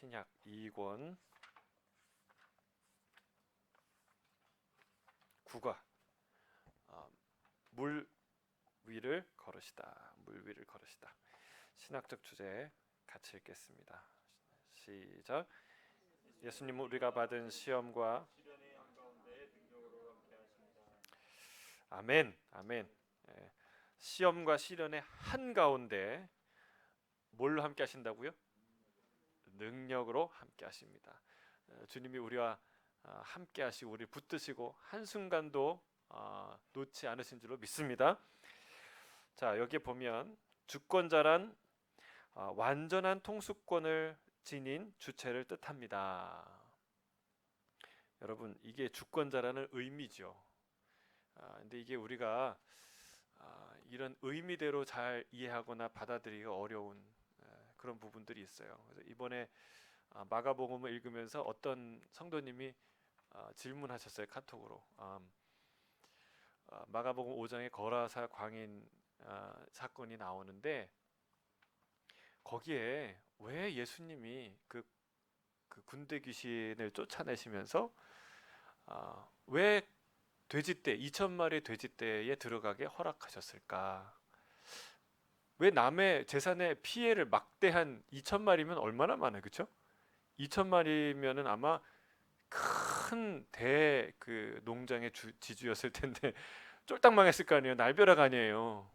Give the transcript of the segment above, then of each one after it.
신약 2권 9과 물 위를 걸으시다. 물 위를 걸으시다. 신학적 주제 같이 읽겠습니다. 시작. 예수님 우리가 받은 시험과 아멘, 아멘. 시험과 시련의 한가운데 뭘로 함께 하신다고요? 능력으로 함께 하십니다. 주님이 우리와 함께 하시고 우리 붙드시고 한순간도 놓지 않으신 줄로 믿습니다. 자, 여기에 보면 주권자란 완전한 통수권을 지닌 주체를 뜻합니다. 여러분, 이게 주권자라는 의미죠. 근데 이게 우리가 이런 의미대로 잘 이해하거나 받아들이기가 어려운 그런 부분들이 있어요. 그래서 이번에 마가복음을 읽으면서 어떤 성도님이 질문하셨어요. 카톡으로. 마가복음 5장에 거라사 광인 사건이 나오는데 거기에 왜 예수님이 그 군대 귀신을 쫓아내시면서 왜 돼지떼 2,000마리 돼지떼에 들어가게 허락하셨을까? 왜 남의 재산의 피해를 막대한 2,000마리면 얼마나 많아요, 그렇죠? 2,000마리면은 아마 큰 대 그 농장의 지주였을 텐데 쫄딱 망했을 거 아니에요. 날벼락 아니에요.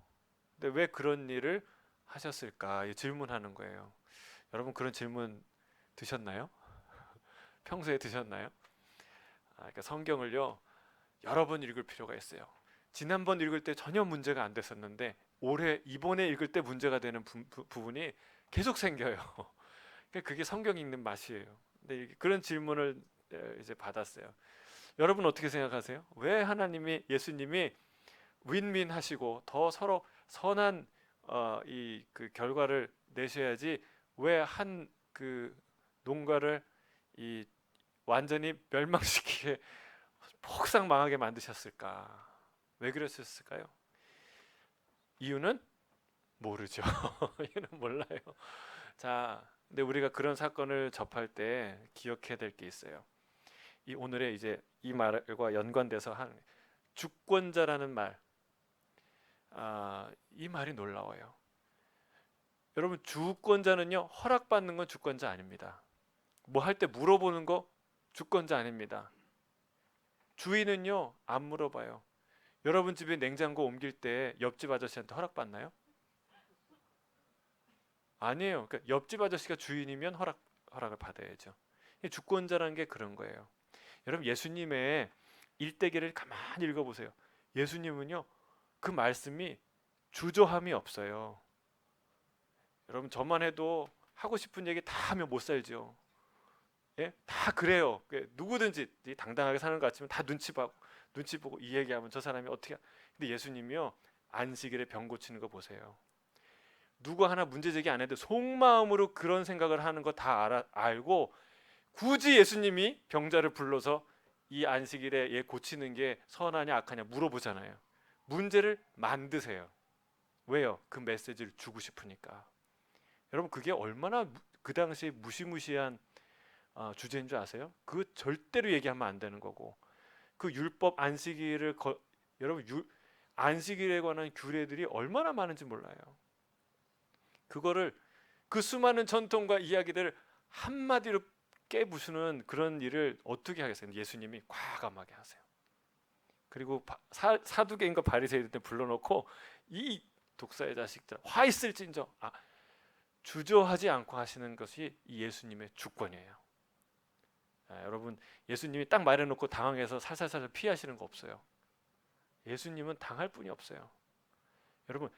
근데 왜 그런 일을 하셨을까? 질문하는 거예요. 여러분 그런 질문 드셨나요? 평소에 드셨나요? 그러니까 성경을요 여러 번 읽을 필요가 있어요. 지난번 읽을 때 전혀 문제가 안 됐었는데 이번에 읽을 때 문제가 되는 부분이 계속 생겨요. 그게 성경 읽는 맛이에요. 근데 그런 질문을 이제 받았어요. 여러분 어떻게 생각하세요? 왜 하나님이 예수님이 윈윈 하시고 더 서로 선한 그 결과를 내셔야지 왜 한 그 농가를 이 완전히 멸망시키게 폭삭 망하게 만드셨을까? 왜 그러셨을까요? 이유는 모르죠. 이유는 몰라요. 자, 근데 우리가 그런 사건을 접할 때 기억해야 될 게 있어요. 이 오늘의 이제 이 말과 연관돼서 한 주권자라는 말, 이 말이 놀라워요. 여러분 주권자는요 허락받는 건 주권자 아닙니다. 뭐 할 때 물어보는 거 주권자 아닙니다. 주인은요 안 물어봐요. 여러분 집에 냉장고 옮길 때 옆집 아저씨한테 허락받나요? 아니에요. 그러니까 옆집 아저씨가 주인이면 허락을 받아야죠. 주권자라는 게 그런 거예요. 여러분 예수님의 일대기를 가만히 읽어보세요. 예수님은요 그 말씀이 주저함이 없어요. 여러분 저만 해도 하고 싶은 얘기 다 하면 못 살죠. 예? 다 그래요. 누구든지 당당하게 사는 것 같지만 다 눈치 보고 이 얘기하면 저 사람이 어떻게? 근데 예수님이요 안식일에 병 고치는 거 보세요. 누가 하나 문제 제기 안 해도 속마음으로 그런 생각을 하는 거 다 알고 굳이 예수님이 병자를 불러서 이 안식일에 얘 고치는 게 선하냐 악하냐 물어보잖아요. 문제를 만드세요. 왜요? 그 메시지를 주고 싶으니까. 여러분 그게 얼마나 그 당시에 무시무시한 주제인 줄 아세요? 그 절대로 얘기하면 안 되는 거고 그 율법 안식일을 여러분 안식일에 관한 규례들이 얼마나 많은지 몰라요. 그거를 그 수많은 전통과 이야기들을 한마디로 깨부수는 그런 일을 어떻게 하겠어요? 예수님이 과감하게 하세요. 그리고 사두개인과 바리새인들 불러놓고 이 독사의 자식들 화 있을진저 주저하지 않고 하시는 것이 이 예수님의 주권이에요. 여러분 예수님이 딱 말해놓고 당황해서 살살살 피하시는 거 없어요. 예수님은 당할 뿐이 없어요. 여러분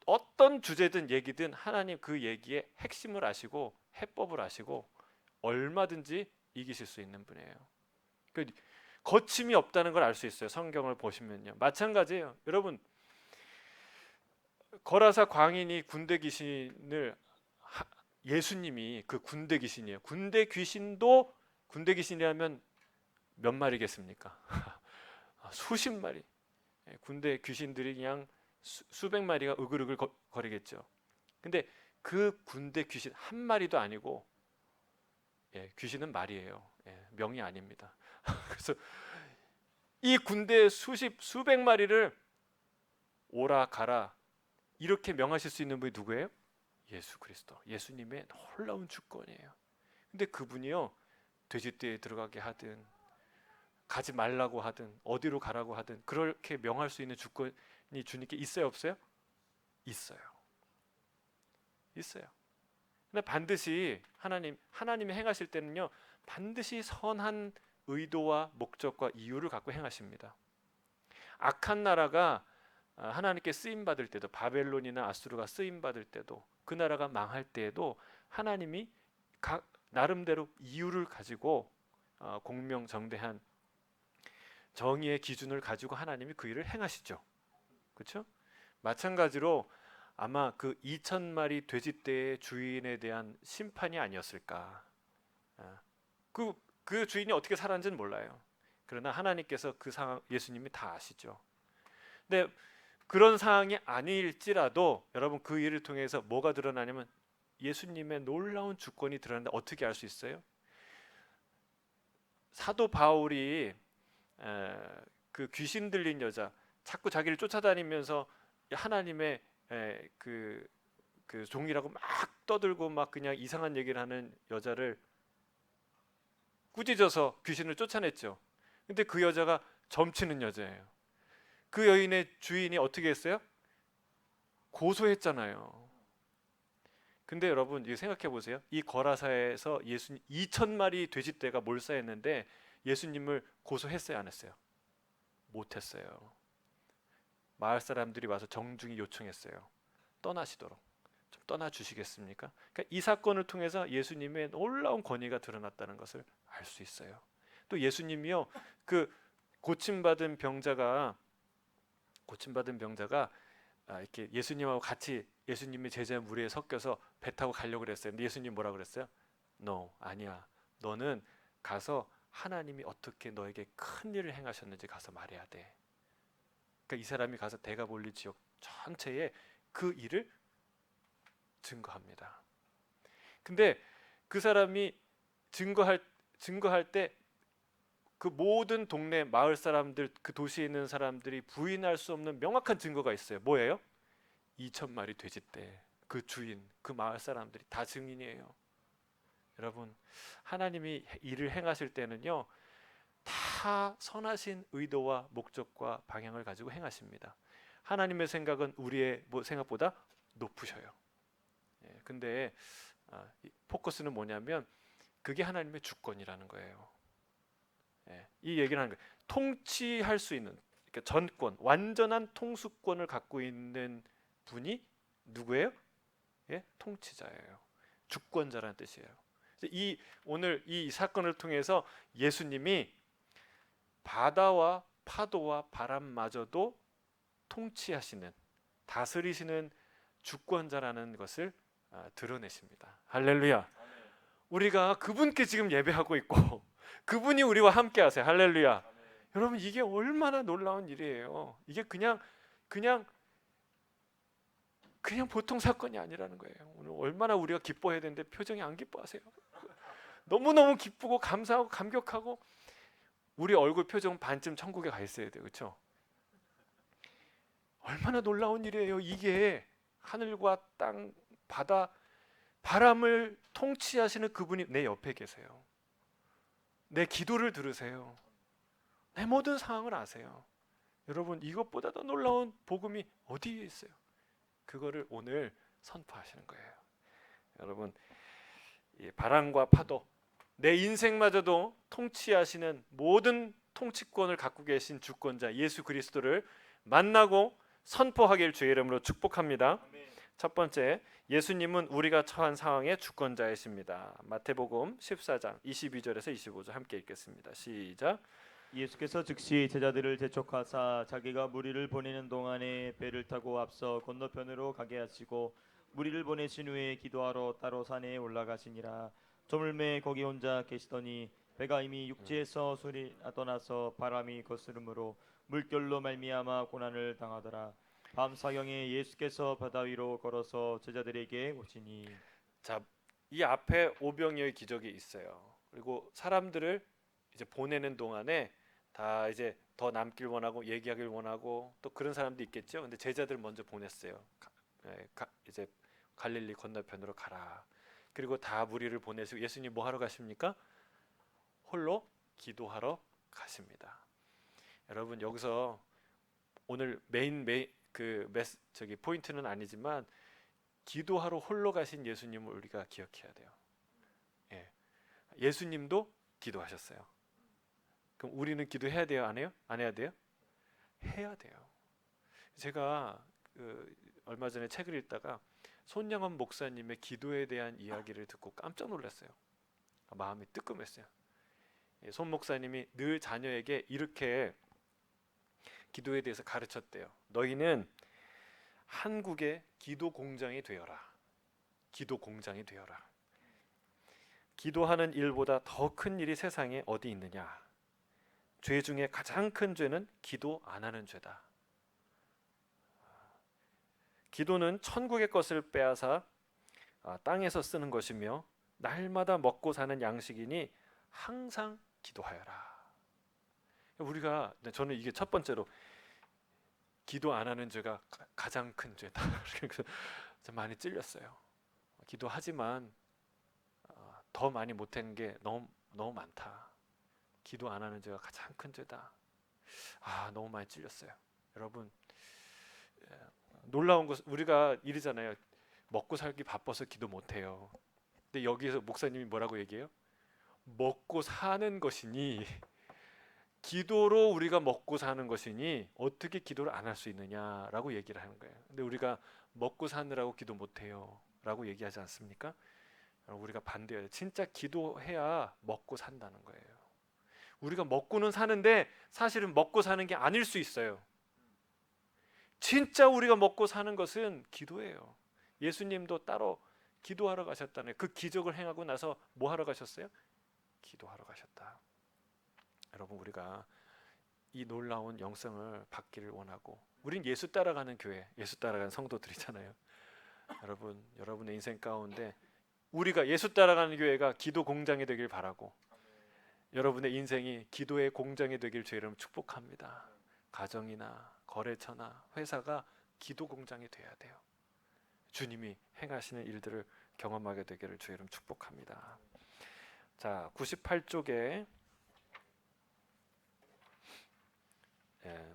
어떤 주제든 얘기든 하나님 그 얘기의 핵심을 아시고 해법을 아시고 얼마든지 이기실 수 있는 분이에요. 거침이 없다는 걸 알 수 있어요. 성경을 보시면요. 마찬가지예요. 여러분 거라사 광인이 군대 귀신을 예수님이 그 군대 귀신이에요. 군대 귀신이라면 몇 마리겠습니까? 수십 마리. 군대 귀신들이 그냥 수백 마리가 으글으글 거리겠죠. 근데 그 군대 귀신 한 마리도 아니고 예, 귀신은 말이에요. 예, 명이 아닙니다. 그래서 이 군대 수백 마리를 오라 가라 이렇게 명하실 수 있는 분이 누구예요? 예수 그리스도. 예수님의 놀라운 주권이에요. 근데 그분이요, 돼지떼에 들어가게 하든 가지 말라고 하든 어디로 가라고 하든 그렇게 명할 수 있는 주권이 주님께 있어요, 없어요? 있어요. 있어요. 근데 반드시 하나님이 행하실 때는요, 반드시 선한 의도와 목적과 이유를 갖고 행하십니다. 악한 나라가 하나님께 쓰임 받을 때도, 바벨론이나 아수르가 쓰임 받을 때도, 그 나라가 망할 때에도 하나님이 나름대로 이유를 가지고 공명정대한 정의의 기준을 가지고 하나님이 그 일을 행하시죠. 그렇죠? 마찬가지로 아마 그 2,000마리 돼지떼의 주인에 대한 심판이 아니었을까. 아, 그 주인이 어떻게 살았는지는 몰라요. 그러나 하나님께서 그 상황, 예수님이 다 아시죠. 근데 그런 상황이 아닐지라도 여러분, 그 일을 통해서 뭐가 드러나냐면 예수님의 놀라운 주권이 드러나는데, 어떻게 알 수 있어요? 사도 바울이 그 귀신 들린 여자, 자꾸 자기를 쫓아다니면서 하나님의 그 종이라고 막 떠들고 막 그냥 이상한 얘기를 하는 여자를 꾸짖어서 귀신을 쫓아냈죠. 근데 그 여자가 점치는 여자예요. 그 여인의 주인이 어떻게 했어요? 고소했잖아요. 근데 여러분, 이거 생각해 보세요. 이 거라사에서 예수님 2,000마리 돼지떼가 몰살했는데 예수님을 고소했어요, 안 했어요? 못 했어요. 마을 사람들이 와서 정중히 요청했어요. 떠나시도록. 좀 떠나 주시겠습니까? 그러니까 이 사건을 통해서 예수님의 놀라운 권위가 드러났다는 것을 알 수 있어요. 또 예수님이요, 그 고침받은 병자가 이렇게 예수님하고 같이 예수님의 제자 무리에 섞여서 배 타고 가려고 그랬어요. 근데 예수님 뭐라 그랬어요? No, 아니야. 너는 가서 하나님이 어떻게 너에게 큰 일을 행하셨는지 가서 말해야 돼. 그러니까 이 사람이 가서 데가볼리 지역 전체에 그 일을 증거합니다. 근데 그 사람이 증거할 때 그 모든 동네 마을 사람들, 그 도시에 있는 사람들이 부인할 수 없는 명확한 증거가 있어요. 뭐예요? 2,000마리 돼지떼, 그 주인, 그 마을 사람들이 다 증인이에요. 여러분, 하나님이 일을 행하실 때는요, 다 선하신 의도와 목적과 방향을 가지고 행하십니다. 하나님의 생각은 우리의 생각보다 높으셔요. 예, 근데 포커스는 뭐냐면 그게 하나님의 주권이라는 거예요. 예, 이 얘기를 하는 거예요. 통치할 수 있는, 그러니까 전권, 완전한 통수권을 갖고 있는 분이 누구예요? 예, 통치자예요. 주권자라는 뜻이에요. 오늘 이 사건을 통해서 예수님이 바다와 파도와 바람마저도 통치하시는, 다스리시는 주권자라는 것을 드러내십니다. 할렐루야. 우리가 그분께 지금 예배하고 있고 그분이 우리와 함께 하세요. 할렐루야. 여러분, 이게 얼마나 놀라운 일이에요. 이게 그냥 보통 사건이 아니라는 거예요. 오늘 얼마나 우리가 기뻐해야 되는데 표정이 안 기뻐하세요. 너무너무 기쁘고 감사하고 감격하고 우리 얼굴 표정 반쯤 천국에 가 있어야 돼요. 그렇죠? 얼마나 놀라운 일이에요. 이게 하늘과 땅, 바다, 바람을 통치하시는 그분이 내 옆에 계세요. 내 기도를 들으세요. 내 모든 상황을 아세요. 여러분, 이것보다 더 놀라운 복음이 어디에 있어요? 그거를 오늘 선포하시는 거예요. 여러분, 이 바람과 파도, 내 인생마저도 통치하시는 모든 통치권을 갖고 계신 주권자 예수 그리스도를 만나고 선포하길 주의 이름으로 축복합니다. 첫 번째, 예수님은 우리가 처한 상황의 주권자이십니다. 마태복음 14장 22절에서 25절 함께 읽겠습니다. 시작. 예수께서 즉시 제자들을 재촉하사 자기가 무리를 보내는 동안에 배를 타고 앞서 건너편으로 가게 하시고 무리를 보내신 후에 기도하러 따로 산에 올라가시니라. 저물매 거기 혼자 계시더니 배가 이미 육지에서 소리 떠나서 바람이 거스름으로 물결로 말미암아 고난을 당하더라. 밤 사경에 예수께서 바다 위로 걸어서 제자들에게 오시니. 자, 이 앞에 오병이어의 기적이 있어요. 그리고 사람들을 이제 보내는 동안에 다 이제 더 남길 원하고 얘기하길 원하고 또 그런 사람도 있겠죠. 근데 제자들 먼저 보냈어요. 이제 갈릴리 건너편으로 가라. 그리고 다 무리를 보내시고 예수님 뭐 하러 가십니까? 홀로 기도하러 가십니다. 여러분 여기서 오늘 저기 포인트는 아니지만 기도하러 홀로 가신 예수님을 우리가 기억해야 돼요. 예. 예수님도 기도하셨어요. 그럼 우리는 기도해야 돼요, 안 해요? 안 해야 돼요? 해야 돼요. 제가 얼마 전에 책을 읽다가 손양원 목사님의 기도에 대한 이야기를 듣고 깜짝 놀랐어요. 마음이 뜨끔했어요. 예, 손 목사님이 늘 자녀에게 이렇게 기도에 대해서 가르쳤대요. 너희는 한국의 기도 공장이 되어라. 기도 공장이 되어라. 기도하는 일보다 더 큰 일이 세상에 어디 있느냐? 죄 중에 가장 큰 죄는 기도 안 하는 죄다. 기도는 천국의 것을 빼앗아 땅에서 쓰는 것이며 날마다 먹고 사는 양식이니 항상 기도하여라. 저는 이게 첫 번째로 기도 안 하는 죄가 가장 큰 죄다. 그래서 좀 많이 찔렸어요. 기도하지만 더 많이 못한 게 너무 많다. 기도 안 하는 죄가 가장 큰 죄다. 너무 많이 찔렸어요. 여러분 놀라운 것은 우리가 이러잖아요. 먹고 살기 바빠서 기도 못해요. 근데 여기서 목사님이 뭐라고 얘기해요? 먹고 사는 것이니 기도로 우리가 먹고 사는 것이니 어떻게 기도를 안 할 수 있느냐라고 얘기를 하는 거예요. 근데 우리가 먹고 사느라고 기도 못해요 라고 얘기하지 않습니까? 우리가 반대해요. 진짜 기도해야 먹고 산다는 거예요. 우리가 먹고는 사는데 사실은 먹고 사는 게 아닐 수 있어요. 진짜 우리가 먹고 사는 것은 기도예요. 예수님도 따로 기도하러 가셨다네. 그 기적을 행하고 나서 뭐 하러 가셨어요? 기도하러 가셨다. 여러분 우리가 이 놀라운 영성을 받기를 원하고 우린 예수 따라가는 교회, 예수 따라가는 성도들이잖아요. 여러분의 인생 가운데 우리가 예수 따라가는 교회가 기도 공장이 되길 바라고 여러분의 인생이 기도의 공장이 되길 주의 이름으로 축복합니다. 가정이나 거래처나 회사가 기도 공장이 돼야 돼요. 주님이 행하시는 일들을 경험하게 되기를 주의 이름 축복합니다. 자, 98쪽에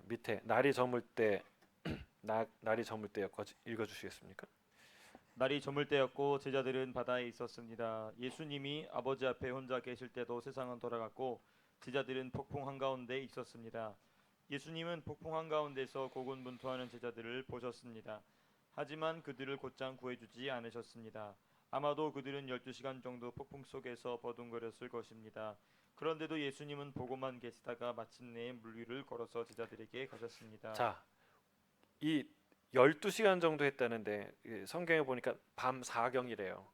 밑에 날이 저물 때 날이 저물 때 읽어 주시겠습니까? 날이 저물 때였고 제자들은 바다에 있었습니다. 예수님이 아버지 앞에 혼자 계실 때도 세상은 돌아갔고 제자들은 폭풍 한가운데 있었습니다. 예수님은 폭풍 한가운데서 고군분투하는 제자들을 보셨습니다. 하지만 그들을 곧장 구해주지 않으셨습니다. 아마도 그들은 12시간 정도 폭풍 속에서 버둥거렸을 것입니다. 그런데도 예수님은 보고만 계시다가 마침내 물 위를 걸어서 제자들에게 가셨습니다. 자, 이 12시간 정도 했다는데 성경에 보니까 밤 사경이래요.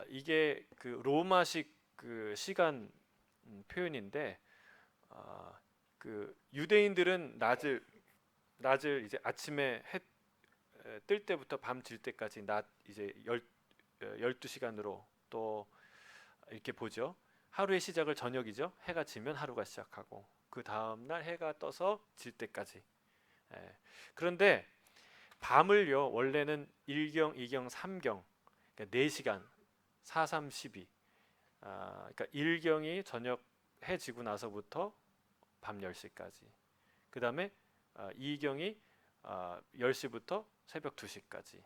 이게 그 로마식 그 시간 표현인데 그 유대인들은 낮을 이제 아침에 해 뜰 때부터 밤 질 때까지 낮 이제 12시간으로 또 이렇게 보죠. 하루의 시작을 저녁이죠. 해가 지면 하루가 시작하고 그 다음 날 해가 떠서 질 때까지. 그런데 밤을요 원래는 1경, 2경, 3경 그러니까 4시간 4, 3, 12 그러니까 1경이 저녁 해 지고 나서부터 밤 10시까지 그 다음에 2경이 10시부터 새벽 2시까지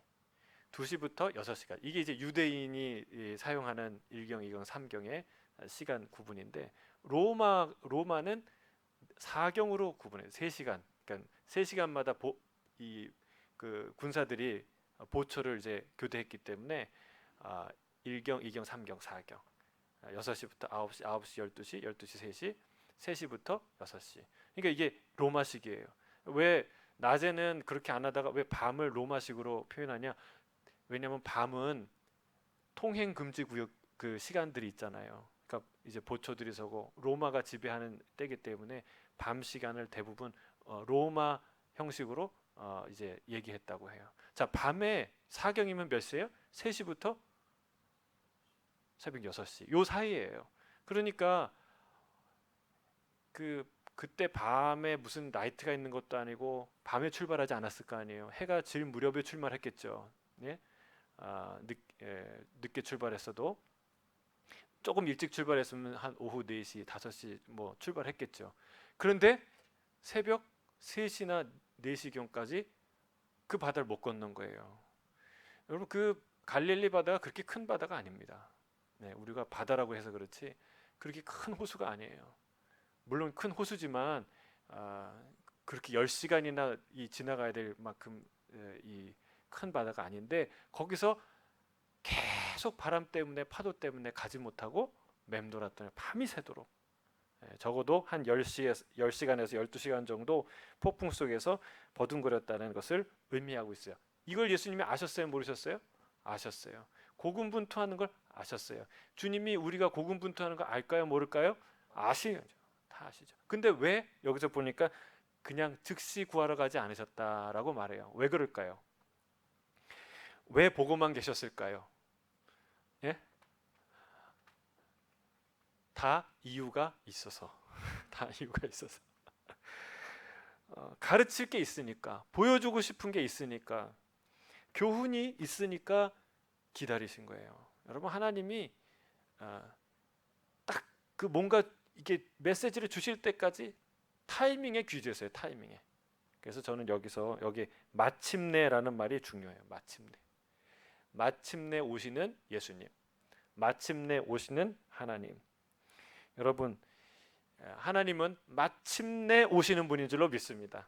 2시부터 6시까지 이게 이제 유대인이 사용하는 1경, 2경, 3경의 시간 구분인데 로마는 4경으로 구분해요. 3시간 그러니까 3시간마다 그 군사들이 보초를 이제 교대했기 때문에 1경, 2경, 3경, 4경 6시부터 9시, 9시, 12시, 12시, 3시 3시부터 6시 그러니까 이게 로마식이에요. 왜 낮에는 그렇게 안 하다가 왜 밤을 로마식으로 표현하냐 왜냐하면 밤은 통행 금지 구역 그 시간들이 있잖아요. 그러니까 이제 보초들이 서고 로마가 지배하는 때이기 때문에 밤 시간을 대부분 로마 형식으로 이제 얘기했다고 해요. 자, 밤에 사경이면 몇 시예요? 3시부터 새벽 6시 요 사이예요. 그러니까 그때 밤에 무슨 나이트가 있는 것도 아니고 밤에 출발하지 않았을 거 아니에요. 해가 질 무렵에 출발했겠죠. 예? 늦게 출발했어도 조금 일찍 출발했으면 한 오후 4시, 5시 뭐 출발했겠죠. 그런데 새벽 3시나 4시경까지 그 바다를 못 건넌 거예요. 여러분 그 갈릴리 바다가 그렇게 큰 바다가 아닙니다. 네, 우리가 바다라고 해서 그렇지 그렇게 큰 호수가 아니에요. 물론 큰 호수지만 그렇게 10시간이나 지나가야 될 만큼 이 큰 바다가 아닌데 거기서 계속 바람 때문에 파도 때문에 가지 못하고 맴돌았더니 밤이 새도록 적어도 한 10시간에서 12시간 정도 폭풍 속에서 버둥거렸다는 것을 의미하고 있어요. 이걸 예수님이 아셨어요? 모르셨어요? 아셨어요. 고군분투하는 걸 아셨어요. 주님이 우리가 고군분투하는 거 알까요? 모를까요? 아시죠. 다 아시죠. 근데 왜 여기서 보니까 그냥 즉시 구하러 가지 않으셨다라고 말해요. 왜 그럴까요? 왜 보고만 계셨을까요? 예? 다 이유가 있어서. 다 이유가 있어서. 가르칠 게 있으니까, 보여주고 싶은 게 있으니까, 교훈이 있으니까 기다리신 거예요. 여러분 하나님이 딱 그 뭔가 이게 메시지를 주실 때까지 타이밍에 귀재세요. 타이밍에. 그래서 저는 여기 마침내라는 말이 중요해요. 마침내 오시는 예수님, 마침내 오시는 하나님. 여러분 하나님은 마침내 오시는 분인 줄로 믿습니다.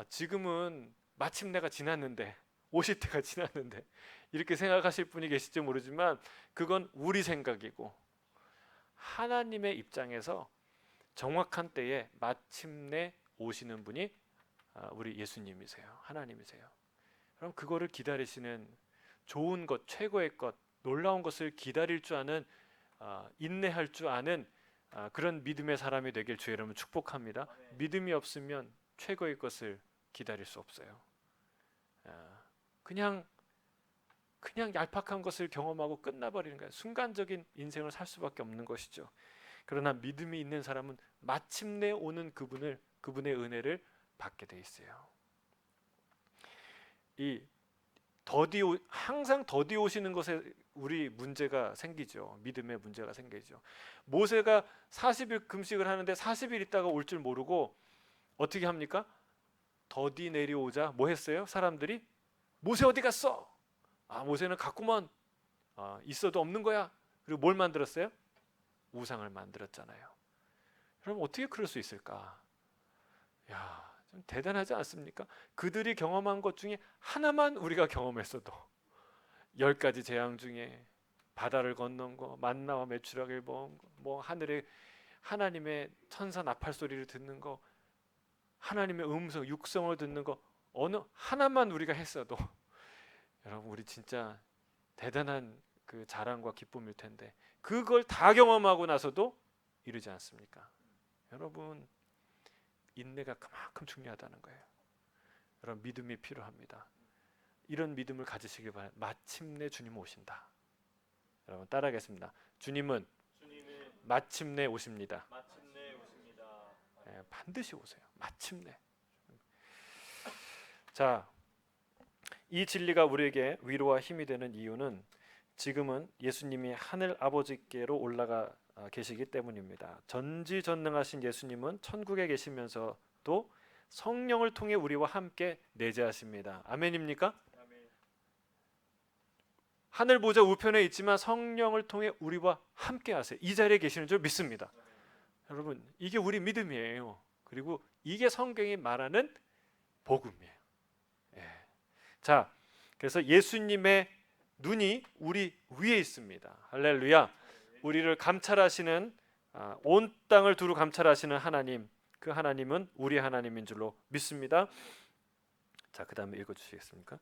지금은 마침내가 지났는데 오실 때가 지났는데 이렇게 생각하실 분이 계실지 모르지만 그건 우리 생각이고 하나님의 입장에서 정확한 때에 마침내 오시는 분이 우리 예수님이세요. 하나님이세요. 그럼 그거를 기다리시는 좋은 것, 최고의 것, 놀라운 것을 기다릴 줄 아는 인내할 줄 아는 그런 믿음의 사람이 되길 주의 이름으로 축복합니다. 믿음이 없으면 최고의 것을 기다릴 수 없어요. 그냥 얄팍한 것을 경험하고 끝나버리는 거예요. 순간적인 인생을 살 수밖에 없는 것이죠. 그러나 믿음이 있는 사람은 마침내 오는 그분의 은혜를 받게 돼 있어요. 항상 더디 오시는 것에 우리 문제가 생기죠. 믿음의 문제가 생기죠. 모세가 40일 금식을 하는데 40일 있다가 올 줄 모르고 어떻게 합니까? 더디 내려오자 뭐 했어요? 사람들이 모세 어디 갔어? 모세는 갔구먼. 있어도 없는 거야. 그리고 뭘 만들었어요? 우상을 만들었잖아요. 그럼 어떻게 그럴 수 있을까? 좀 대단하지 않습니까? 그들이 경험한 것 중에 하나만 우리가 경험했어도 10가지 재앙 중에 바다를 건넌 거, 만나와 메추라기를 먹은 거, 뭐 하나님의 천사 나팔 소리를 듣는 거, 하나님의 음성, 육성을 듣는 거 어느 하나만 우리가 했어도 여러분 우리 진짜 대단한 그 자랑과 기쁨일 텐데 그걸 다 경험하고 나서도 이르지 않습니까? 여러분 인내가 그만큼 중요하다는 거예요. 여러분 믿음이 필요합니다. 이런 믿음을 가지시길 바랍니다. 마침내 주님 오신다. 여러분 따라하겠습니다. 주님은 마침내 오십니다. 반드시 오세요. 마침내. 자, 이 진리가 우리에게 위로와 힘이 되는 이유는 지금은 예수님이 하늘 아버지께로 올라가 계시기 때문입니다. 전지전능하신 예수님은 천국에 계시면서도 성령을 통해 우리와 함께 내재하십니다. 아멘입니까? 아멘. 하늘 보좌 우편에 있지만 성령을 통해 우리와 함께 하세요. 이 자리에 계시는 줄 믿습니다. 아멘. 여러분 이게 우리 믿음이에요. 그리고 이게 성경이 말하는 복음이에요. 자, 그래서 예수님의 눈이 우리 위에 있습니다. 할렐루야. 우리를 감찰하시는 온 땅을 두루 감찰하시는 하나님, 그 하나님은 우리 하나님인 줄로 믿습니다. 자, 그 다음에 읽어주시겠습니까?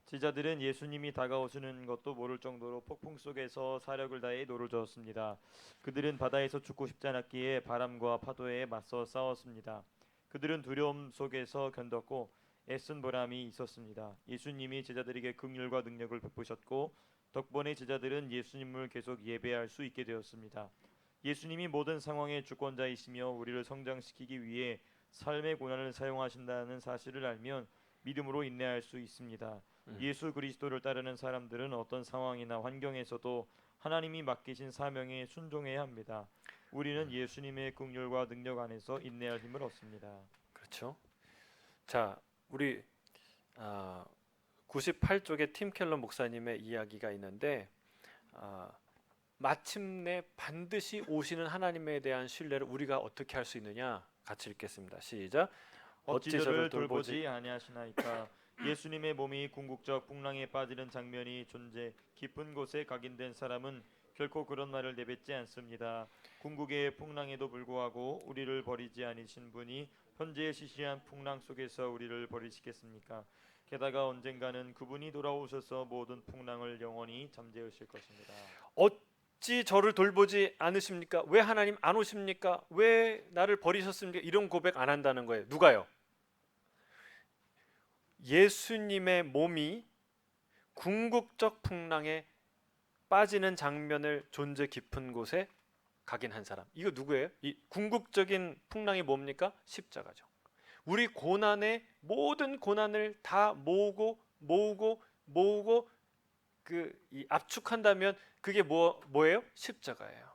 제자들은 예수님이 다가오시는 것도 모를 정도로 폭풍 속에서 사력을 다해 노를 저었습니다. 그들은 바다에서 죽고 싶지 않았기에 바람과 파도에 맞서 싸웠습니다. 그들은 두려움 속에서 견뎠고 애쓴 보람이 있었습니다. 예수님이 제자들에게 긍휼과 능력을 베푸셨고 덕분에 제자들은 예수님을 계속 예배할 수 있게 되었습니다. 예수님이 모든 상황의 주권자이시며 우리를 성장시키기 위해 삶의 고난을 사용하신다는 사실을 알면 믿음으로 인내할 수 있습니다. 예수 그리스도를 따르는 사람들은 어떤 상황이나 환경에서도 하나님이 맡기신 사명에 순종해야 합니다. 우리는 예수님의 긍휼과 능력 안에서 인내할 힘을 얻습니다. 그렇죠. 자, 우리 98쪽에 팀 켈러 목사님의 이야기가 있는데 마침내 반드시 오시는 하나님에 대한 신뢰를 우리가 어떻게 할 수 있느냐 같이 읽겠습니다. 시작. 어찌 저를 돌보지 아니하시나이까. 예수님의 몸이 궁극적 풍랑에 빠지는 장면이 존재 깊은 곳에 각인된 사람은 결코 그런 말을 내뱉지 않습니다. 궁극의 풍랑에도 불구하고 우리를 버리지 않으신 분이 현재 시시한 풍랑 속에서 우리를 버리시겠습니까? 게다가 언젠가는 그분이 돌아오셔서 모든 풍랑을 영원히 잠재우실 것입니다. 어찌 저를 돌보지 않으십니까? 왜 하나님 안 오십니까? 왜 나를 버리셨습니까? 이런 고백 안 한다는 거예요. 누가요? 예수님의 몸이 궁극적 풍랑에 빠지는 장면을 존재 깊은 곳에 각인한 사람. 이거 누구예요? 이 궁극적인 풍랑이 뭡니까? 십자가죠. 우리 고난의 모든 고난을 다 모으고 이 압축한다면 그게 뭐예요? 십자가예요.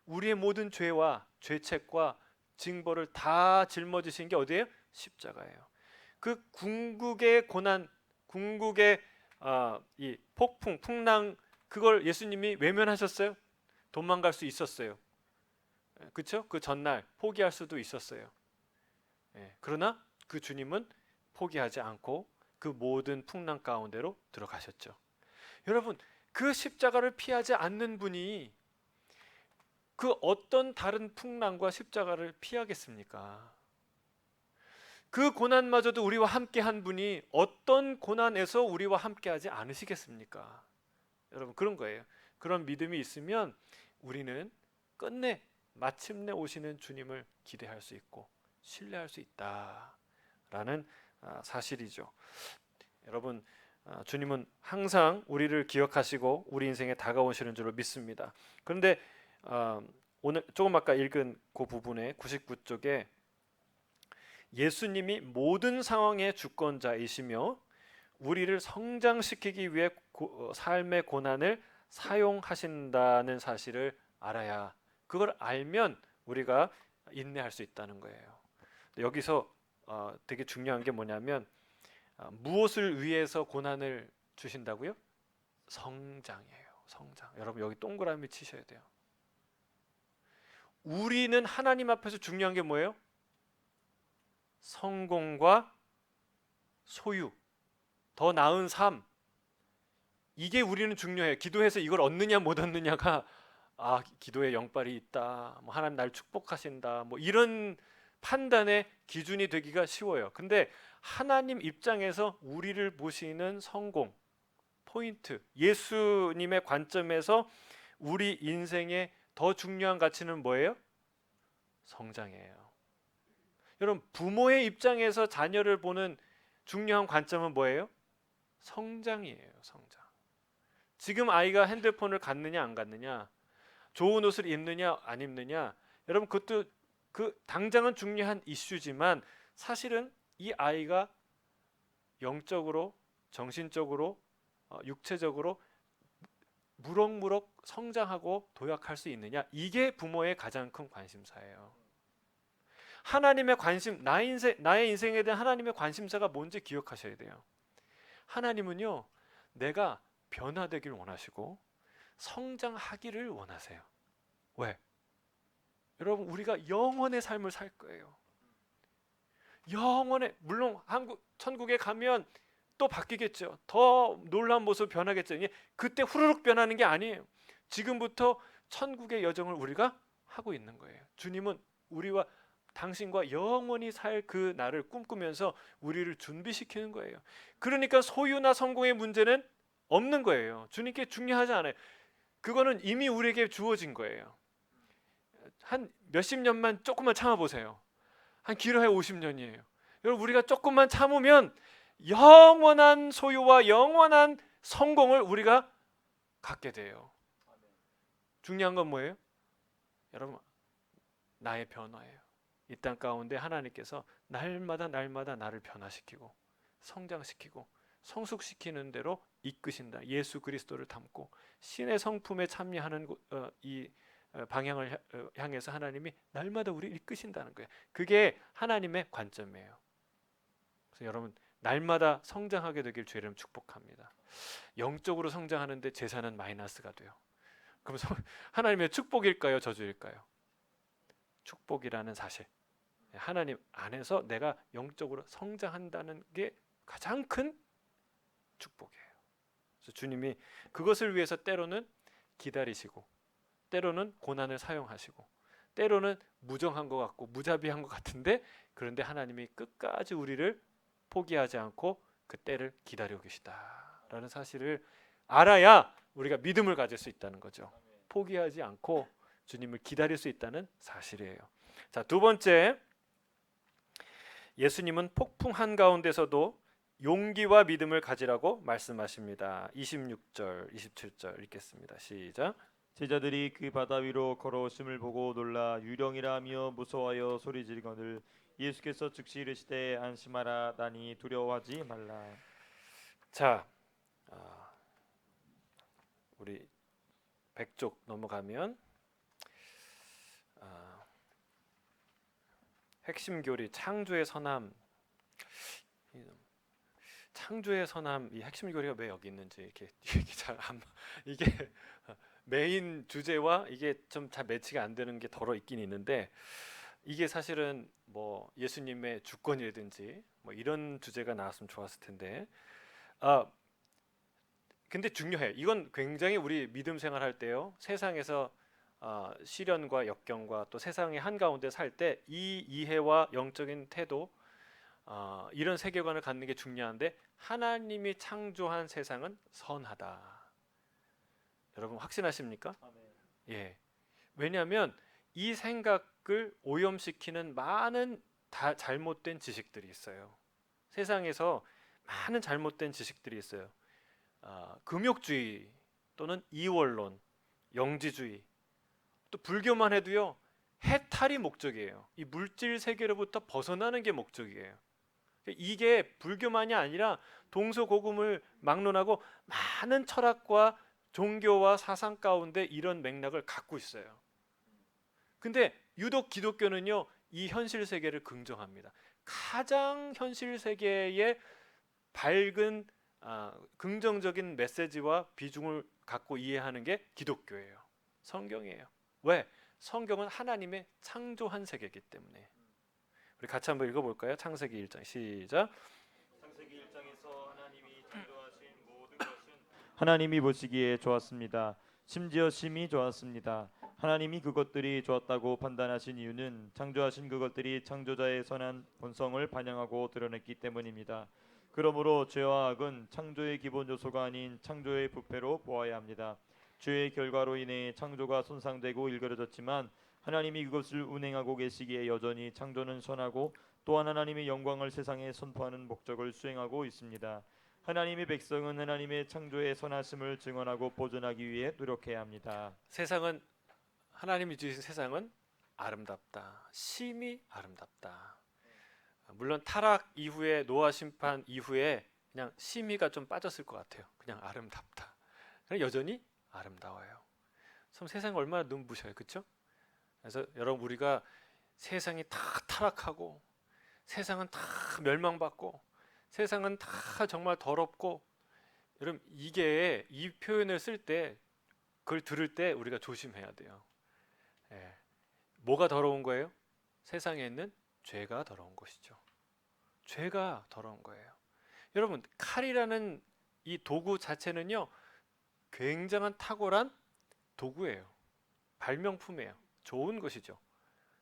우리의 모든 죄와 죄책과 징벌을 다 짊어지신 게 어디예요? 십자가예요. 그 궁극의 고난, 궁극의 이 폭풍, 풍랑 그걸 예수님이 외면하셨어요? 도망갈 수 있었어요. 그렇죠? 그 전날 포기할 수도 있었어요. 그러나 그 주님은 포기하지 않고 그 모든 풍랑 가운데로 들어가셨죠. 여러분, 그 십자가를 피하지 않는 분이 그 어떤 다른 풍랑과 십자가를 피하겠습니까? 그 고난마저도 우리와 함께 한 분이 어떤 고난에서 우리와 함께 하지 않으시겠습니까? 여러분, 그런 거예요. 그런 믿음이 있으면 우리는 끝내 마침내 오시는 주님을 기대할 수 있고 신뢰할 수 있다라는 사실이죠. 여러분, 주님은 항상 우리를 기억하시고 우리 인생에 다가오시는 줄로 믿습니다. 그런데 오늘 조금 아까 읽은 그 부분에 99쪽에 예수님이 모든 상황의 주권자이시며 우리를 성장시키기 위해 삶의 고난을 사용하신다는 사실을 알아야, 그걸 알면 우리가 인내할 수 있다는 거예요. 여기서 되게 중요한 게 뭐냐면 무엇을 위해서 고난을 주신다고요? 성장이에요. 성장. 여러분 여기 동그라미 치셔야 돼요. 우리는 하나님 앞에서 중요한 게 뭐예요? 성공과 소유, 더 나은 삶. 이게 우리는 중요해요. 기도해서 이걸 얻느냐 못 얻느냐가 기도에 영빨이 있다, 뭐 하나님 날 축복하신다, 뭐 이런 판단의 기준이 되기가 쉬워요. 근데 하나님 입장에서 우리를 보시는 성공 포인트, 예수님의 관점에서 우리 인생의 더 중요한 가치는 뭐예요? 성장이에요. 여러분, 부모의 입장에서 자녀를 보는 중요한 관점은 뭐예요? 성장이에요. 성장. 지금 아이가 핸드폰을 갖느냐 안 갖느냐, 좋은 옷을 입느냐 안 입느냐, 여러분 그것도 당장은 중요한 이슈지만 사실은 이 아이가 영적으로, 정신적으로, 육체적으로 무럭무럭 성장하고 도약할 수 있느냐, 이게 부모의 가장 큰 관심사예요. 하나님의 관심, 나의 인생에 대한 하나님의 관심사가 뭔지 기억하셔야 돼요. 하나님은요, 내가 변화되기를 원하시고 성장하기를 원하세요. 왜? 여러분, 우리가 영원의 삶을 살 거예요. 영원의, 물론 천국에 가면 또 바뀌겠죠. 더 놀라운 모습 변하겠죠. 그때 후루룩 변하는 게 아니에요. 지금부터 천국의 여정을 우리가 하고 있는 거예요. 주님은 우리와 당신과 영원히 살 그 날을 꿈꾸면서 우리를 준비시키는 거예요. 그러니까 소유나 성공의 문제는 없는 거예요. 주님께 중요하지 않아요. 그거는 이미 우리에게 주어진 거예요. 한 몇십 년만 조금만 참아보세요. 한 길어야 50년이에요. 여러분, 우리가 조금만 참으면 영원한 소유와 영원한 성공을 우리가 갖게 돼요. 중요한 건 뭐예요? 여러분, 나의 변화예요. 이 땅 가운데 하나님께서 날마다 나를 변화시키고 성장시키고 성숙시키는 대로 이끄신다. 예수 그리스도를 담고 신의 성품에 참여하는 이 방향을 향해서 하나님이 날마다 우리를 이끄신다는 거예요. 그게 하나님의 관점이에요. 그래서 여러분, 날마다 성장하게 되길 주의 이름 축복합니다. 영적으로 성장하는데 제사는 마이너스가 돼요. 그럼 하나님의 축복일까요? 저주일까요? 축복이라는 사실. 하나님 안에서 내가 영적으로 성장한다는 게 가장 큰 축복이에요. 그래서 주님이 그것을 위해서 때로는 기다리시고, 때로는 고난을 사용하시고, 때로는 무정한 것 같고 무자비한 것 같은데, 그런데 하나님이 끝까지 우리를 포기하지 않고 그 때를 기다리고 계시다라는 사실을 알아야 우리가 믿음을 가질 수 있다는 거죠. 포기하지 않고 주님을 기다릴 수 있다는 사실이에요. 자, 두 번째, 예수님은 폭풍 한가운데서도 용기와 믿음을 가지라고 말씀하십니다. 26절, 27절 읽겠습니다. 시작. 제자들이 그 바다 위로 걸어오심을 보고 놀라 유령이라 하며 무서워하여 소리지르거늘 예수께서 즉시 이르시되 안심하라 나니 두려워하지 말라. 자, 우리 100쪽 넘어가면 핵심 교리 창조의 선함. 창조의 선함, 이 핵심 교리가 왜 여기 있는지 이게 잘 안, 이게 메인 주제와 이게 좀 잘 매치가 안 되는 게 덜어 있긴 있는데, 이게 사실은 뭐 예수님의 주권이라든지 뭐 이런 주제가 나왔으면 좋았을 텐데, 근데 중요해요. 이건 굉장히 우리 믿음 생활할 때요, 세상에서 시련과 역경과 또 세상의 한가운데 살 때 이 이해와 영적인 태도, 이런 세계관을 갖는 게 중요한데, 하나님이 창조한 세상은 선하다. 여러분 확신하십니까? 예. 왜냐하면 이 생각을 오염시키는 많은 잘못된 지식들이 있어요. 세상에서 많은 잘못된 지식들이 있어요. 금욕주의 또는 이원론, 영지주의, 또 불교만 해도요, 해탈이 목적이에요. 이 물질 세계로부터 벗어나는 게 목적이에요. 이게 불교만이 아니라 동서고금을 막론하고 많은 철학과 종교와 사상 가운데 이런 맥락을 갖고 있어요. 근데 유독 기독교는요, 이 현실 세계를 긍정합니다. 가장 현실 세계의 밝은 긍정적인 메시지와 비중을 갖고 이해하는 게 기독교예요. 성경이에요. 왜? 성경은 하나님의 창조한 세계이기 때문에. 우리 같이 한번 읽어볼까요? 창세기 1장 시작. 창세기 1장에서 하나님이 창조하신 모든 것은 하나님이 보시기에 좋았습니다. 심지어 심히 좋았습니다. 하나님이 그것들이 좋았다고 판단하신 이유는 창조하신 그것들이 창조자의 선한 본성을 반영하고 드러냈기 때문입니다. 그러므로 죄와 악은 창조의 기본 요소가 아닌 창조의 부패로 보아야 합니다. 죄의 결과로 인해 창조가 손상되고 일그러졌지만 하나님이 그것을 운행하고 계시기에 여전히 창조는 선하고 또한 하나님의 영광을 세상에 선포하는 목적을 수행하고 있습니다. 하나님의 백성은 하나님의 창조의 선하심을 증언하고 보존하기 위해 노력해야 합니다. 세상은, 하나님이 주신 세상은 아름답다. 심히 아름답다. 물론 타락 이후에, 노아 심판 이후에 그냥 심의가 좀 빠졌을 것 같아요. 그냥 아름답다. 여전히 아름다워요. 참 세상이 얼마나 눈부셔요, 그렇죠? 그래서 여러분, 우리가 세상이 다 타락하고 세상은 다 멸망받고 세상은 다 정말 더럽고, 여러분 이게 이 표현을 쓸 때, 그걸 들을 때 우리가 조심해야 돼요. 예. 뭐가 더러운 거예요? 세상에 있는 죄가 더러운 것이죠. 죄가 더러운 거예요. 여러분, 칼이라는 이 도구 자체는요, 굉장한 탁월한 도구예요. 발명품이에요. 좋은 것이죠.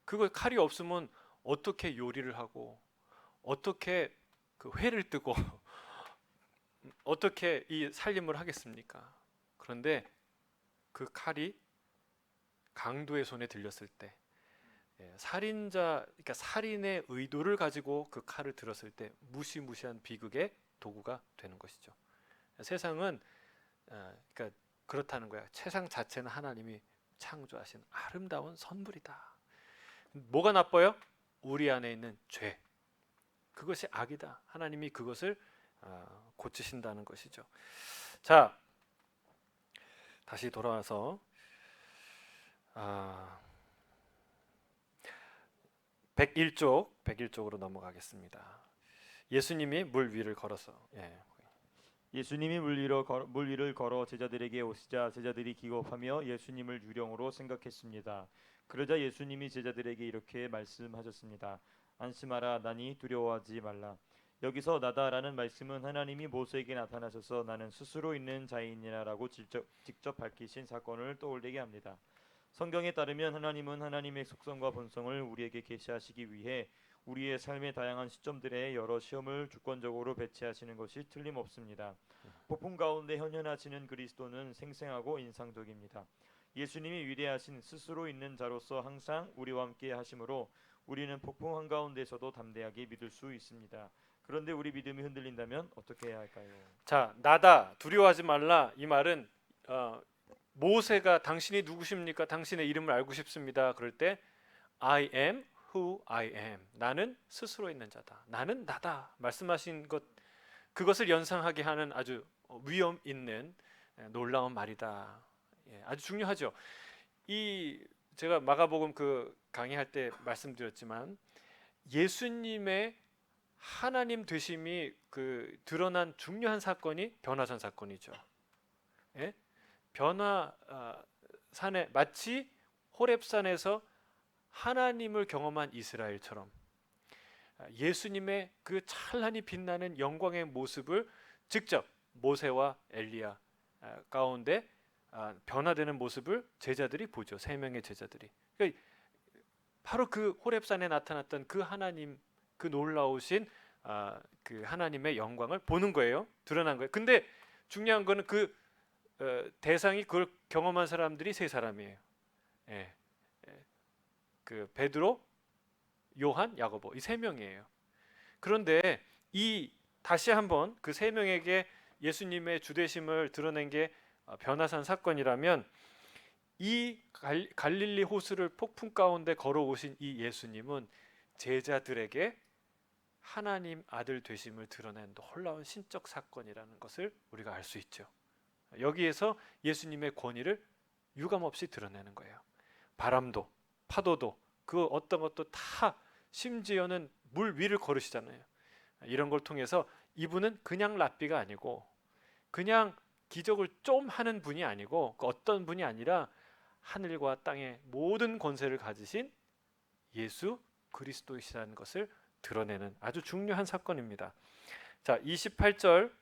그거 칼이 없으면 어떻게 요리를 하고, 어떻게 그 회를 뜨고 어떻게 이 살림을 하겠습니까? 그런데 그 칼이 강도의 손에 들렸을 때, 살인자, 그러니까 살인의 의도를 가지고 그 칼을 들었을 때 무시무시한 비극의 도구가 되는 것이죠. 세상은 그러니까 그렇다는 거야. 세상 자체는 하나님이 창조하신 아름다운 선물이다. 뭐가 나빠요? 우리 안에 있는 죄. 그것이 악이다. 하나님이 그것을 고치신다는 것이죠. 자, 다시 돌아와서 101쪽으로 넘어가겠습니다. 예수님이 물 위를 걸어서 예수님이 물 위를 걸어 제자들에게 오시자 제자들이 기겁하며 예수님을 유령으로 생각했습니다. 그러자 예수님이 제자들에게 이렇게 말씀하셨습니다. 안심하라, 나니 두려워하지 말라. 여기서 나다라는 말씀은 하나님이 모세에게 나타나셔서 나는 스스로 있는 자이니라라고 직접 밝히신 사건을 떠올리게 합니다. 성경에 따르면 하나님은 하나님의 속성과 본성을 우리에게 계시하시기 위해 우리의 삶의 다양한 시점들에 여러 시험을 주권적으로 배치하시는 것이 틀림없습니다. 폭풍 가운데 현현하시는 그리스도는 생생하고 인상적입니다. 예수님이 위대하신 스스로 있는 자로서 항상 우리와 함께 하심으로 우리는 폭풍 한가운데서도 담대하게 믿을 수 있습니다. 그런데 우리 믿음이 흔들린다면 어떻게 해야 할까요? 자, 나다, 두려워하지 말라. 이 말은 모세가 당신이 누구십니까? 당신의 이름을 알고 싶습니다. 그럴 때 I am who I am. 나는 스스로 있는 자다. 나는 나다. 말씀하신 것, 그것을 연상하게 하는 아주 위엄 있는 놀라운 말이다. 아주 중요하죠. 제가 마가복음 그 강의할 때 말씀드렸지만 예수님의 하나님 되심이 드러난 중요한 사건이 변화산 사건이죠. 변화산에 마치 호렙산에서 하나님을 경험한 이스라엘처럼 예수님의 그 찬란히 빛나는 영광의 모습을 직접 모세와 엘리야 가운데 변화되는 모습을 제자들이 보죠. 3명의 제자들이. 그러니까 바로 그 호렙산에 나타났던 그 하나님, 그 놀라우신 그 하나님의 영광을 보는 거예요. 드러난 거예요. 근데 중요한 거는 대상이 그걸 경험한 사람들이 3사람이에요. 그 베드로, 요한, 야고보, 이 3명이에요. 그런데 다시 한번 그 3명에게 예수님의 주되심을 드러낸 게 변화산 사건이라면 이 갈릴리 호수를 폭풍 가운데 걸어오신 이 예수님은 제자들에게 하나님 아들 되심을 드러낸 놀라운 신적 사건이라는 것을 우리가 알 수 있죠. 여기에서 예수님의 권위를 유감없이 드러내는 거예요. 바람도 파도도 그 어떤 것도 다, 심지어는 물 위를 걸으시잖아요. 이런 걸 통해서 이분은 그냥 랍비가 아니고 그냥 기적을 좀 하는 분이 아니고 그 어떤 분이 아니라 하늘과 땅의 모든 권세를 가지신 예수 그리스도이시라는 것을 드러내는 아주 중요한 사건입니다. 자, 28절에서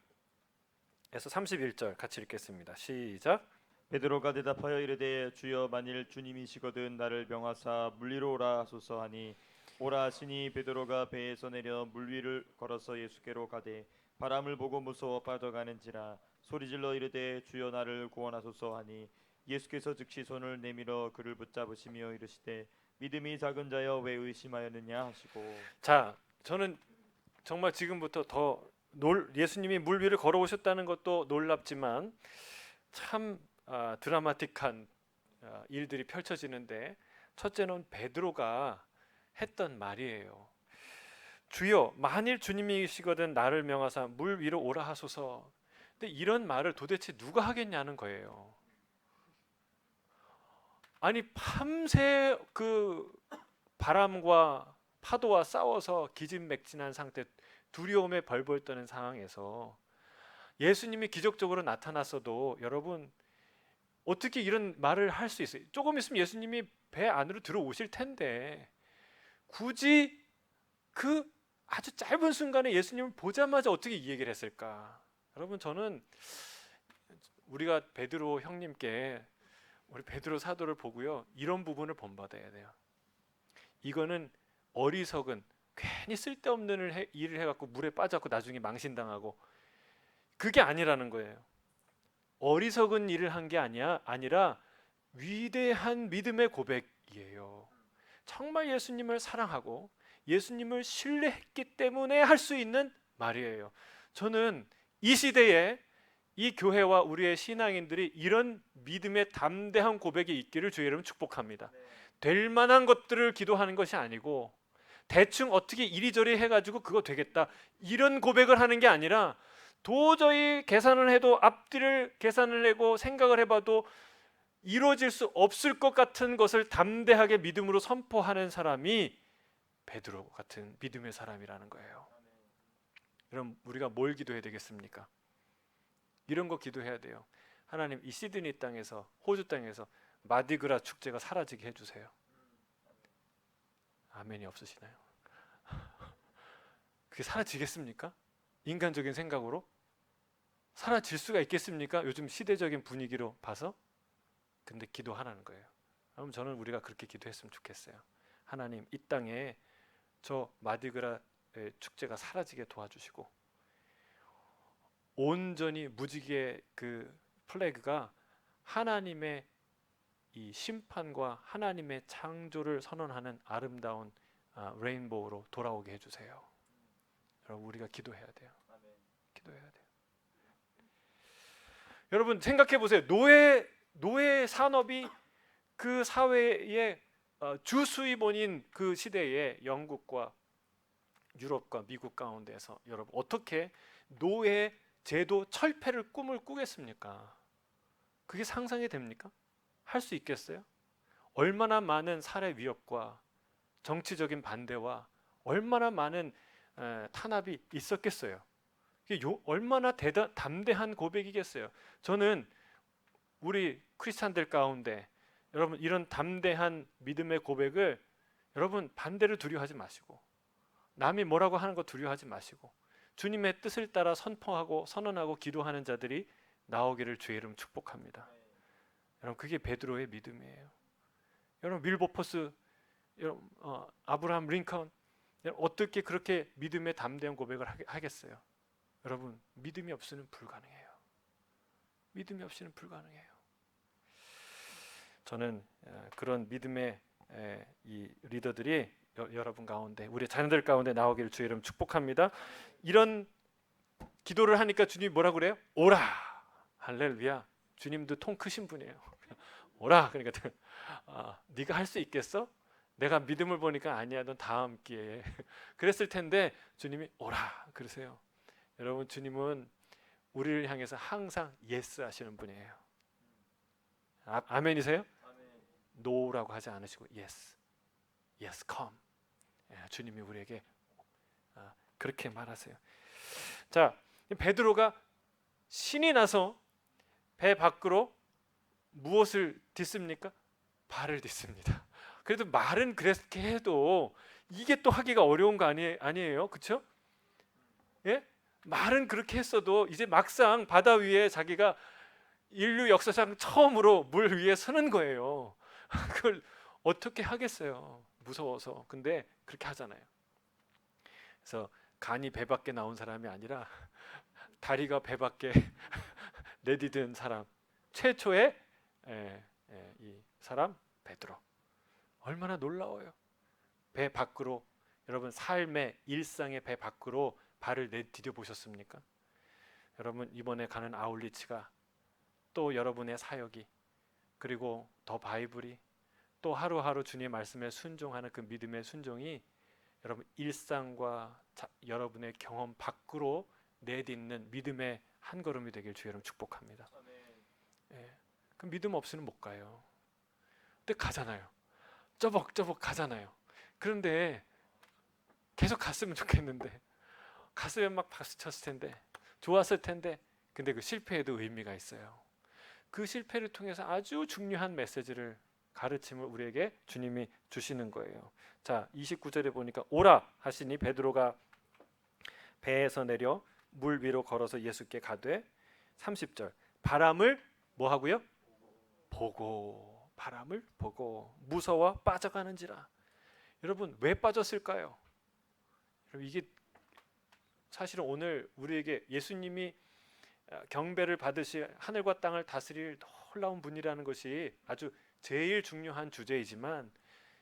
31절 같이 읽겠습니다. 시작. 베드로가 대답하여 이르되 주여 만일 주님이시거든 나를 명하사 물 위로 오라 하소서 하니 오라 하시니 베드로가 배에서 내려 물 위를 걸어서 예수께로 가되 바람을 보고 무서워 빠져가는지라 소리질러 이르되 주여 나를 구원하소서 하니 예수께서 즉시 손을 내밀어 그를 붙잡으시며 이르시되 믿음이 작은 자여 왜 의심하였느냐 하시고. 자, 저는 정말 지금부터 예수님이 물 위를 걸어오셨다는 것도 놀랍지만 참 드라마틱한 일들이 펼쳐지는데, 첫째는 베드로가 했던 말이에요. 주여 만일 주님이시거든 나를 명하사 물 위로 오라 하소서. 근데 이런 말을 도대체 누가 하겠냐는 거예요. 아니 밤새 그 바람과 파도와 싸워서 기진맥진한 상태, 두려움에 벌벌 떠는 상황에서 예수님이 기적적으로 나타났어도 여러분 어떻게 이런 말을 할 수 있어요? 조금 있으면 예수님이 배 안으로 들어오실 텐데 굳이 그 아주 짧은 순간에 예수님을 보자마자 어떻게 이 얘기를 했을까? 여러분, 저는 우리가 베드로 형님께 우리 베드로 사도를 보고요, 이런 부분을 본받아야 돼요. 이거는 어리석은 괜히 쓸데없는 일을 해갖고 물에 빠져갖고 나중에 망신당하고, 그게 아니라는 거예요. 어리석은 일을 한 게 아니라 위대한 믿음의 고백이에요. 정말 예수님을 사랑하고 예수님을 신뢰했기 때문에 할 수 있는 말이에요. 저는 이 시대에 이 교회와 우리의 신앙인들이 이런 믿음의 담대한 고백이 있기를 주의 이름 축복합니다. 될 만한 것들을 기도하는 것이 아니고 대충 어떻게 이리저리 해가지고 그거 되겠다 이런 고백을 하는 게 아니라 도저히 계산을 해도 앞뒤를 계산을 해고 생각을 해봐도 이루어질 수 없을 것 같은 것을 담대하게 믿음으로 선포하는 사람이 베드로 같은 믿음의 사람이라는 거예요. 그럼 우리가 뭘 기도해야 되겠습니까? 이런 거 기도해야 돼요. 하나님, 이 시드니 땅에서, 호주 땅에서 마디그라 축제가 사라지게 해주세요. 아멘이 없으시나요? 그게 사라지겠습니까? 인간적인 생각으로 사라질 수가 있겠습니까? 요즘 시대적인 분위기로 봐서. 근데 기도하라는 거예요. 그럼 저는 우리가 그렇게 기도했으면 좋겠어요. 하나님, 이 땅에 저 마디그라 축제가 사라지게 도와주시고 온전히 무지개의 그 플래그가 하나님의 이 심판과 하나님의 창조를 선언하는 아름다운 레인보우로 돌아오게 해주세요. 여러분, 우리가 기도해야 돼요. 기도해야 돼요. 여러분 생각해 보세요. 노예 산업이 그 사회의 주수입원인 그 시대에 영국과 유럽과 미국 가운데서 여러분 어떻게 노예 제도 철폐를 꿈을 꾸겠습니까? 그게 상상이 됩니까? 할 수 있겠어요? 얼마나 많은 살해 위협과 정치적인 반대와 얼마나 많은 탄압이 있었겠어요. 이게 얼마나 담대한 고백이겠어요. 저는 우리 크리스찬들 가운데 여러분 이런 담대한 믿음의 고백을 여러분 반대를 두려워하지 마시고 남이 뭐라고 하는 거 두려워하지 마시고 주님의 뜻을 따라 선포하고 선언하고 기도하는 자들이 나오기를 주의 이름 축복합니다. 여러분 그게 베드로의 믿음이에요. 여러분 밀보포스, 여러분 아브라함 링컨 어떻게 그렇게 믿음의 담대한 고백을 하겠어요? 여러분 믿음이 없이는 불가능해요. 믿음이 없이는 불가능해요. 저는 그런 믿음의 이 리더들이 여러분 가운데 우리 자녀들 가운데 나오기를 주의 이름 축복합니다. 이런 기도를 하니까 주님이 뭐라 그래요? 오라! 할렐루야! 주님도 통 크신 분이에요. 오라! 그러니까 네가 할 수 있겠어? 내가 믿음을 보니까 아니야, 넌 다음 기회에 그랬을 텐데 주님이 오라! 그러세요. 여러분 주님은 우리를 향해서 항상 예스 하시는 분이에요. 아멘이세요? 노라고 하지 않으시고 yes, yes come. 주님이 우리에게 그렇게 말하세요. 자, 베드로가 신이 나서 배 밖으로 무엇을 딛습니까? 발을 딛습니다. 그래도 말은 그렇게 해도 이게 또 하기가 어려운 거 아니에요? 그렇죠? 예? 말은 그렇게 했어도 이제 막상 바다 위에 자기가 인류 역사상 처음으로 물 위에 서는 거예요. 그걸 어떻게 하겠어요? 무서워서. 근데 그렇게 하잖아요. 그래서 간이 배 밖에 나온 사람이 아니라 다리가 배 밖에 내디딘 사람, 최초의 이 사람 베드로. 얼마나 놀라워요. 배 밖으로, 여러분 삶의 일상의 배 밖으로 발을 내디뎌 보셨습니까? 여러분 이번에 가는 아울리치가 또 여러분의 사역이 그리고 더 바이블이 또 하루하루 주님의 말씀에 순종하는 그 믿음의 순종이 여러분 일상과 여러분의 경험 밖으로 내딛는 믿음의 한 걸음이 되길 주의 이름 축복합니다. 예, 그 믿음 없이는 못 가요. 근데 가잖아요. 쪼벅쪼벅 가잖아요. 그런데 계속 갔으면 좋겠는데 갔으면 막 박수 쳤을 텐데 좋았을 텐데 근데 그 실패에도 의미가 있어요. 그 실패를 통해서 아주 중요한 메시지를 가르침을 우리에게 주님이 주시는 거예요. 자, 29절에 보니까 오라 하시니 베드로가 배에서 내려 물 위로 걸어서 예수께 가되 30절 바람을 뭐 하고요? 보고 바람을 보고 무서워 빠져가는지라. 여러분 왜 빠졌을까요? 여러분 이게 사실은 오늘 우리에게 예수님이 경배를 받으시 하늘과 땅을 다스릴 놀라운 분이라는 것이 아주 제일 중요한 주제이지만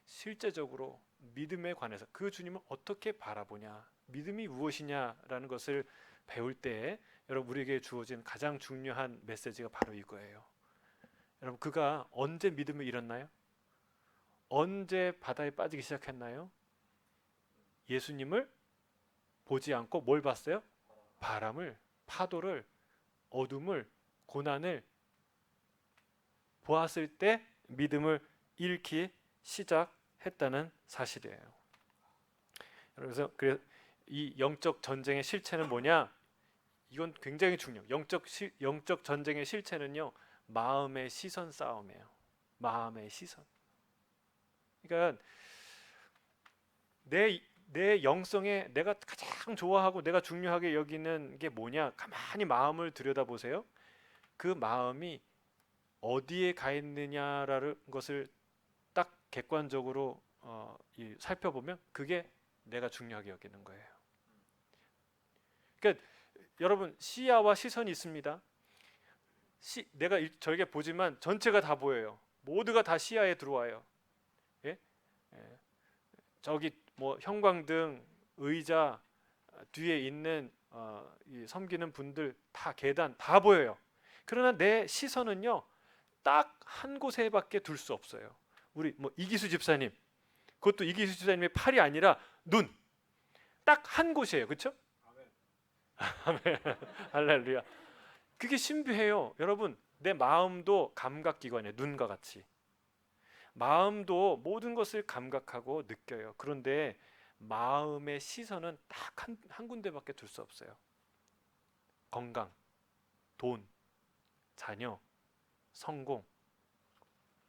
실제적으로 믿음에 관해서 그 주님을 어떻게 바라보냐, 믿음이 무엇이냐라는 것을 배울 때 여러분 우리에게 주어진 가장 중요한 메시지가 바로 이거예요. 여러분 그가 언제 믿음을 잃었나요? 언제 바다에 빠지기 시작했나요? 예수님을 보지 않고 뭘 봤어요? 바람을, 파도를, 어둠을, 고난을 보았을 때 믿음을 잃기 시작했다는 사실이에요. 그래서 이 영적 전쟁의 실체는 뭐냐? 이건 굉장히 중요해요. 영적 전쟁의 실체는요, 마음의 시선 싸움이에요. 마음의 시선. 그러니까 내 영성에 내가 가장 좋아하고 내가 중요하게 여기는 게 뭐냐? 가만히 마음을 들여다보세요. 그 마음이 어디에 가 있느냐라는 것을 딱 객관적으로 살펴보면 그게 내가 중요하게 여기는 거예요. 그러니까 여러분 시야와 시선이 있습니다. 내가 저에게 보지만 전체가 다 보여요. 모두가 다 시야에 들어와요. 예? 예. 저기 뭐 형광등, 의자 뒤에 있는 이 섬기는 분들 다 계단 다 보여요. 그러나 내 시선은요 딱 한 곳에밖에 둘 수 없어요. 우리 뭐 이기수 집사님, 그것도 이기수 집사님의 팔이 아니라 눈, 딱 한 곳이에요, 그렇죠? 아멘. 할렐루야. 그게 신비해요, 여러분. 내 마음도 감각기관이에요, 눈과 같이. 마음도 모든 것을 감각하고 느껴요. 그런데 마음의 시선은 딱 한 군데밖에 둘 수 없어요. 건강, 돈, 자녀, 성공,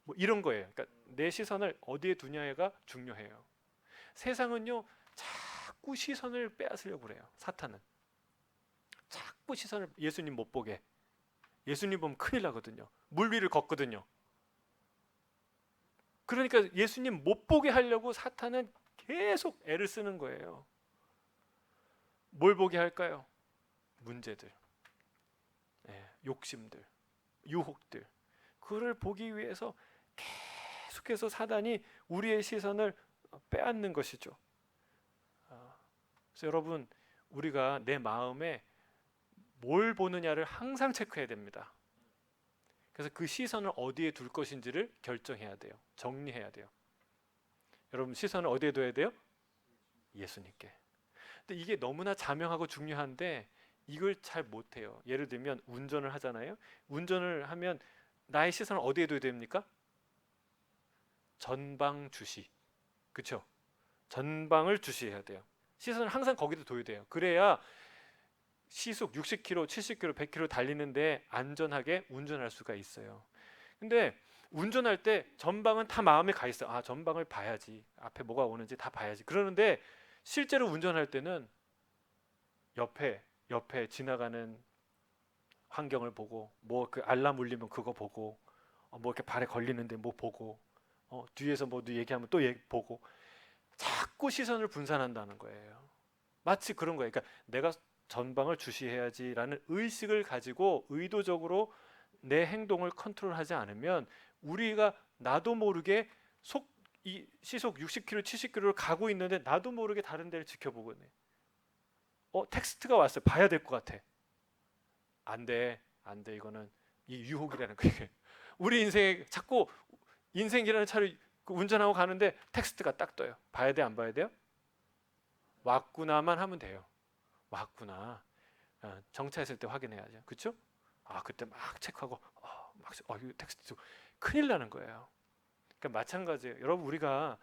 뭐 이런 거예요. 그러니까 내 시선을 어디에 두냐가 중요해요. 세상은요 자꾸 시선을 빼앗으려고 그래요. 사탄은 자꾸 시선을 예수님 못 보게. 예수님 보면 큰일 나거든요. 물 위를 걷거든요. 그러니까 예수님 못 보게 하려고 사탄은 계속 애를 쓰는 거예요. 뭘 보게 할까요? 문제들, 욕심들, 유혹들. 그를 보기 위해서 계속해서 사단이 우리의 시선을 빼앗는 것이죠. 그래서 여러분 우리가 내 마음에 뭘 보느냐를 항상 체크해야 됩니다. 그래서 그 시선을 어디에 둘 것인지를 결정해야 돼요. 정리해야 돼요. 여러분 시선을 어디에 둬야 돼요? 예수님께. 근데 이게 너무나 자명하고 중요한데 이걸 잘 못해요. 예를 들면 운전을 하잖아요. 운전을 하면 나의 시선을 어디에 둬야 됩니까? 전방 주시. 그렇죠? 전방을 주시해야 돼요. 시선을 항상 거기다 둬야 돼요. 그래야 시속 60km, 70km, 100km 달리는데 안전하게 운전할 수가 있어요. 근데 운전할 때 전방은 다 마음에 가 있어요. 아, 전방을 봐야지. 앞에 뭐가 오는지 다 봐야지. 그러는데 실제로 운전할 때는 옆에 지나가는 환경을 보고 뭐 그 알람 울리면 그거 보고 뭐 이렇게 발에 걸리는데 뭐 보고 뒤에서 뭐 얘기하면 또 보고 자꾸 시선을 분산한다는 거예요. 마치 그런 거예요. 그러니까 내가 전방을 주시해야지라는 의식을 가지고 의도적으로 내 행동을 컨트롤하지 않으면 우리가 나도 모르게 이 시속 60km, 70km를 가고 있는데 나도 모르게 다른 데를 지켜보거든요. 텍스트가 왔어요. 봐야 될 것 같아. 안 돼. 이거는 이 유혹이라는 거예요. 우리 인생에 자꾸 인생이라는 차를 운전하고 가는데 텍스트가 딱 떠요. 봐야 돼, 안 봐야 돼요? 왔구나만 하면 돼요. 왔구나. 정차했을 때 확인해야죠. 그렇죠? 그때 막 체크하고 이거 텍스트 큰일 나는 거예요. 그러니까 마찬가지예요. 여러분 우리가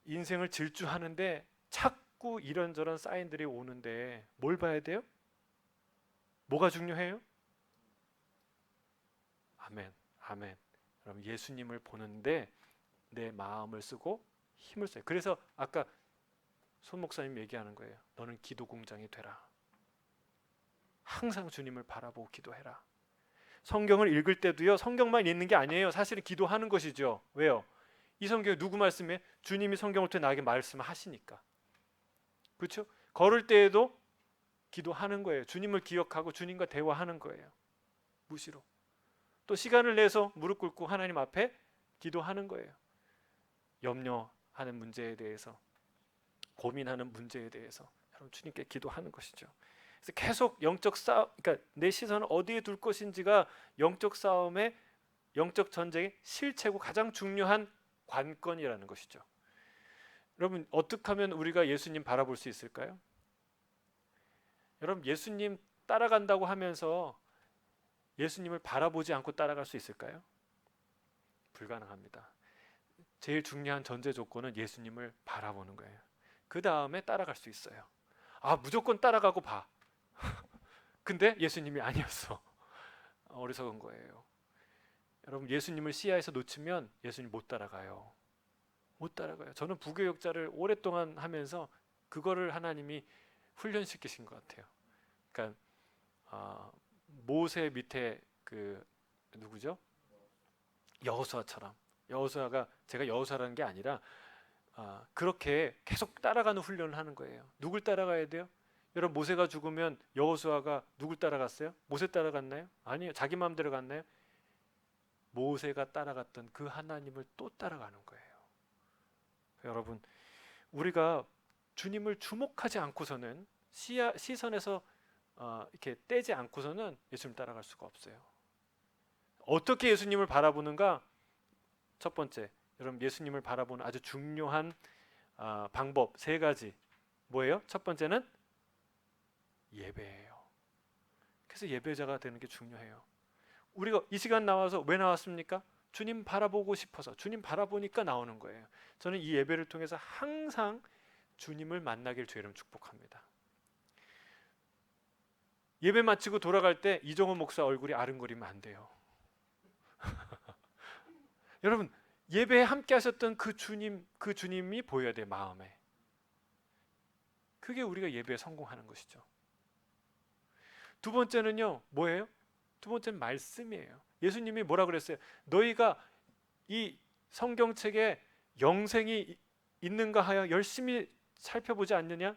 인생을 질주하는데 자꾸 이런저런 사인들이 오는데 뭘 봐야 돼요? 뭐가 중요해요? 아멘. 여러분 예수님을 보는데 내 마음을 쓰고 힘을 써요. 그래서 아까 손 목사님 얘기하는 거예요. 너는 기도 공장이 되라. 항상 주님을 바라보고 기도해라. 성경을 읽을 때도요. 성경만 읽는 게 아니에요. 사실은 기도하는 것이죠. 왜요? 이 성경에 누구 말씀에? 주님이 성경을 통해 나에게 말씀하시니까. 그렇죠? 걸을 때에도 기도하는 거예요. 주님을 기억하고 주님과 대화하는 거예요. 무시로. 또 시간을 내서 무릎 꿇고 하나님 앞에 기도하는 거예요. 염려하는 문제에 대해서, 고민하는 문제에 대해서 여러분 주님께 기도하는 것이죠. 그래서 계속 영적 싸움, 그러니까 내 시선을 어디에 둘 것인지가 영적 싸움의 영적 전쟁의 실체고 가장 중요한 관건이라는 것이죠. 여러분 어떻게 하면 우리가 예수님 바라볼 수 있을까요? 여러분 예수님 따라간다고 하면서 예수님을 바라보지 않고 따라갈 수 있을까요? 불가능합니다. 제일 중요한 전제 조건은 예수님을 바라보는 거예요. 그 다음에 따라갈 수 있어요. 아 무조건 따라가고 봐. 근데 예수님이 아니었어. 어리석은 거예요. 여러분 예수님을 시야에서 놓치면 예수님 못 따라가요. 못 따라가요. 저는 부교육자를 오랫동안 하면서 그거를 하나님이 훈련시키신 것 같아요. 그러니까 모세 밑에 그 누구죠? 여호수아처럼. 여호수아가 제가 여호수아라는 게 아니라 그렇게 계속 따라가는 훈련을 하는 거예요. 누굴 따라가야 돼요? 여러분 모세가 죽으면 여호수아가 누굴 따라갔어요? 모세 따라갔나요? 아니요. 자기 마음대로 갔나요? 모세가 따라갔던 그 하나님을 또 따라가는 거예요. 여러분 우리가 주님을 주목하지 않고서는 시선에서 이렇게 떼지 않고서는 예수님 따라갈 수가 없어요. 어떻게 예수님을 바라보는가? 첫 번째, 여러분 예수님을 바라보는 아주 중요한 방법 세 가지 뭐예요? 첫 번째는 예배예요. 그래서 예배자가 되는 게 중요해요. 우리가 이 시간 나와서 왜 나왔습니까? 주님 바라보고 싶어서, 주님 바라보니까 나오는 거예요. 저는 이 예배를 통해서 항상 주님을 만나길 주의 이름 축복합니다. 예배 마치고 돌아갈 때 이종원 목사 얼굴이 아른거리면 안 돼요. 여러분 예배에 함께 하셨던 그 주님이 보여야 돼요. 마음에. 그게 우리가 예배에 성공하는 것이죠. 두 번째는요 뭐예요? 두 번째는 말씀이에요. 예수님이 뭐라 그랬어요? 너희가 이 성경책에 영생이 있는가 하여 열심히 살펴보지 않느냐?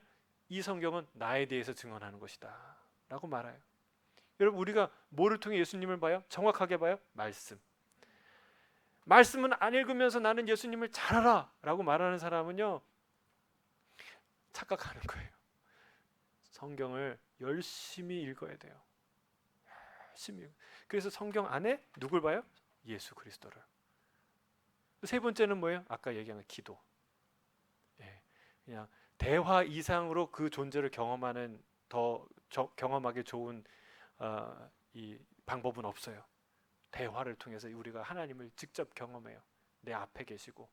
이 성경은 나에 대해서 증언하는 것이다 라고 말해요. 여러분 우리가 뭐를 통해 예수님을 봐요? 정확하게 봐요? 말씀은 안 읽으면서 나는 예수님을 잘 알아 라고 말하는 사람은요 착각하는 거예요. 성경을 열심히 읽어야 돼요. 열심히. 그래서 성경 안에 누굴 봐요? 예수 그리스도를. 세 번째는 뭐예요? 아까 얘기한 기도. 그냥 대화 이상으로 그 존재를 경험하는 경험하기 좋은 이 방법은 없어요. 대화를 통해서 우리가 하나님을 직접 경험해요. 내 앞에 계시고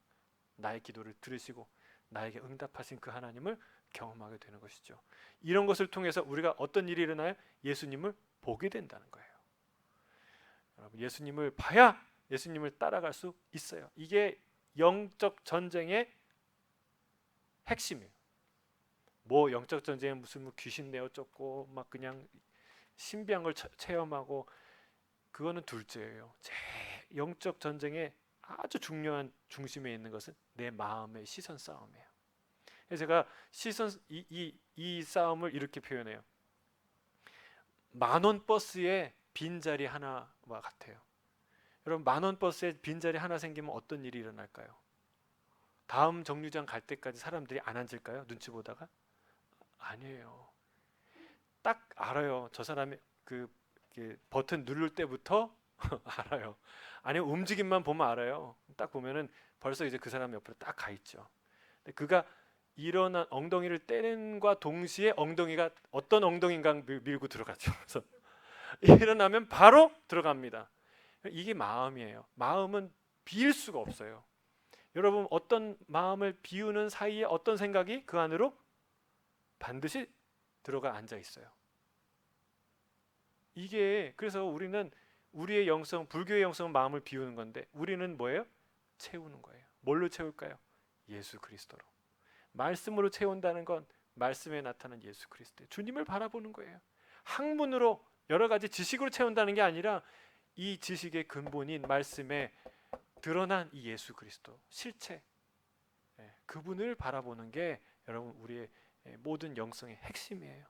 나의 기도를 들으시고 나에게 응답하신 그 하나님을 경험하게 되는 것이죠. 이런 것을 통해서 우리가 어떤 일이 일어나요? 예수님을 보게 된다는 거예요. 여러분 예수님을 봐야 예수님을 따라갈 수 있어요. 이게 영적 전쟁의 핵심이에요. 뭐 영적 전쟁에 무슨 뭐 귀신 내어 쫓고 막 그냥 신비한 걸 체험하고 그거는 둘째예요. 제 영적 전쟁의 아주 중요한 중심에 있는 것은 내 마음의 시선 싸움이에요. 그래서 제가 시선 이 싸움을 이렇게 표현해요. 10,000원 버스에 빈자리 하나와 같아요. 여러분 10,000원 버스에 빈자리 하나 생기면 어떤 일이 일어날까요? 다음 정류장 갈 때까지 사람들이 안 앉을까요? 눈치 보다가? 아니에요. 딱 알아요. 저 사람이 그 버튼 누를 때부터 알아요. 아니면 움직임만 보면 알아요. 딱 보면은 벌써 이제 그 사람 옆으로 딱 가 있죠. 근데 그가 일어난 엉덩이를 때는과 동시에 엉덩이가 어떤 엉덩이인가 밀고 들어갔죠. 그래서 일어나면 바로 들어갑니다. 이게 마음이에요. 마음은 비울 수가 없어요. 여러분 어떤 마음을 비우는 사이에 어떤 생각이 그 안으로 반드시 들어가 앉아 있어요. 이게 그래서 우리는 우리의 영성, 불교의 영성은 마음을 비우는 건데 우리는 뭐예요? 채우는 거예요. 뭘로 채울까요? 예수 그리스도로. 말씀으로 채운다는 건 말씀에 나타난 예수 그리스도, 주님을 바라보는 거예요. 학문으로 여러 가지 지식으로 채운다는 게 아니라 이 지식의 근본인 말씀에 드러난 이 예수 그리스도 실체, 그분을 바라보는 게 여러분 우리의 모든 영성의 핵심이에요.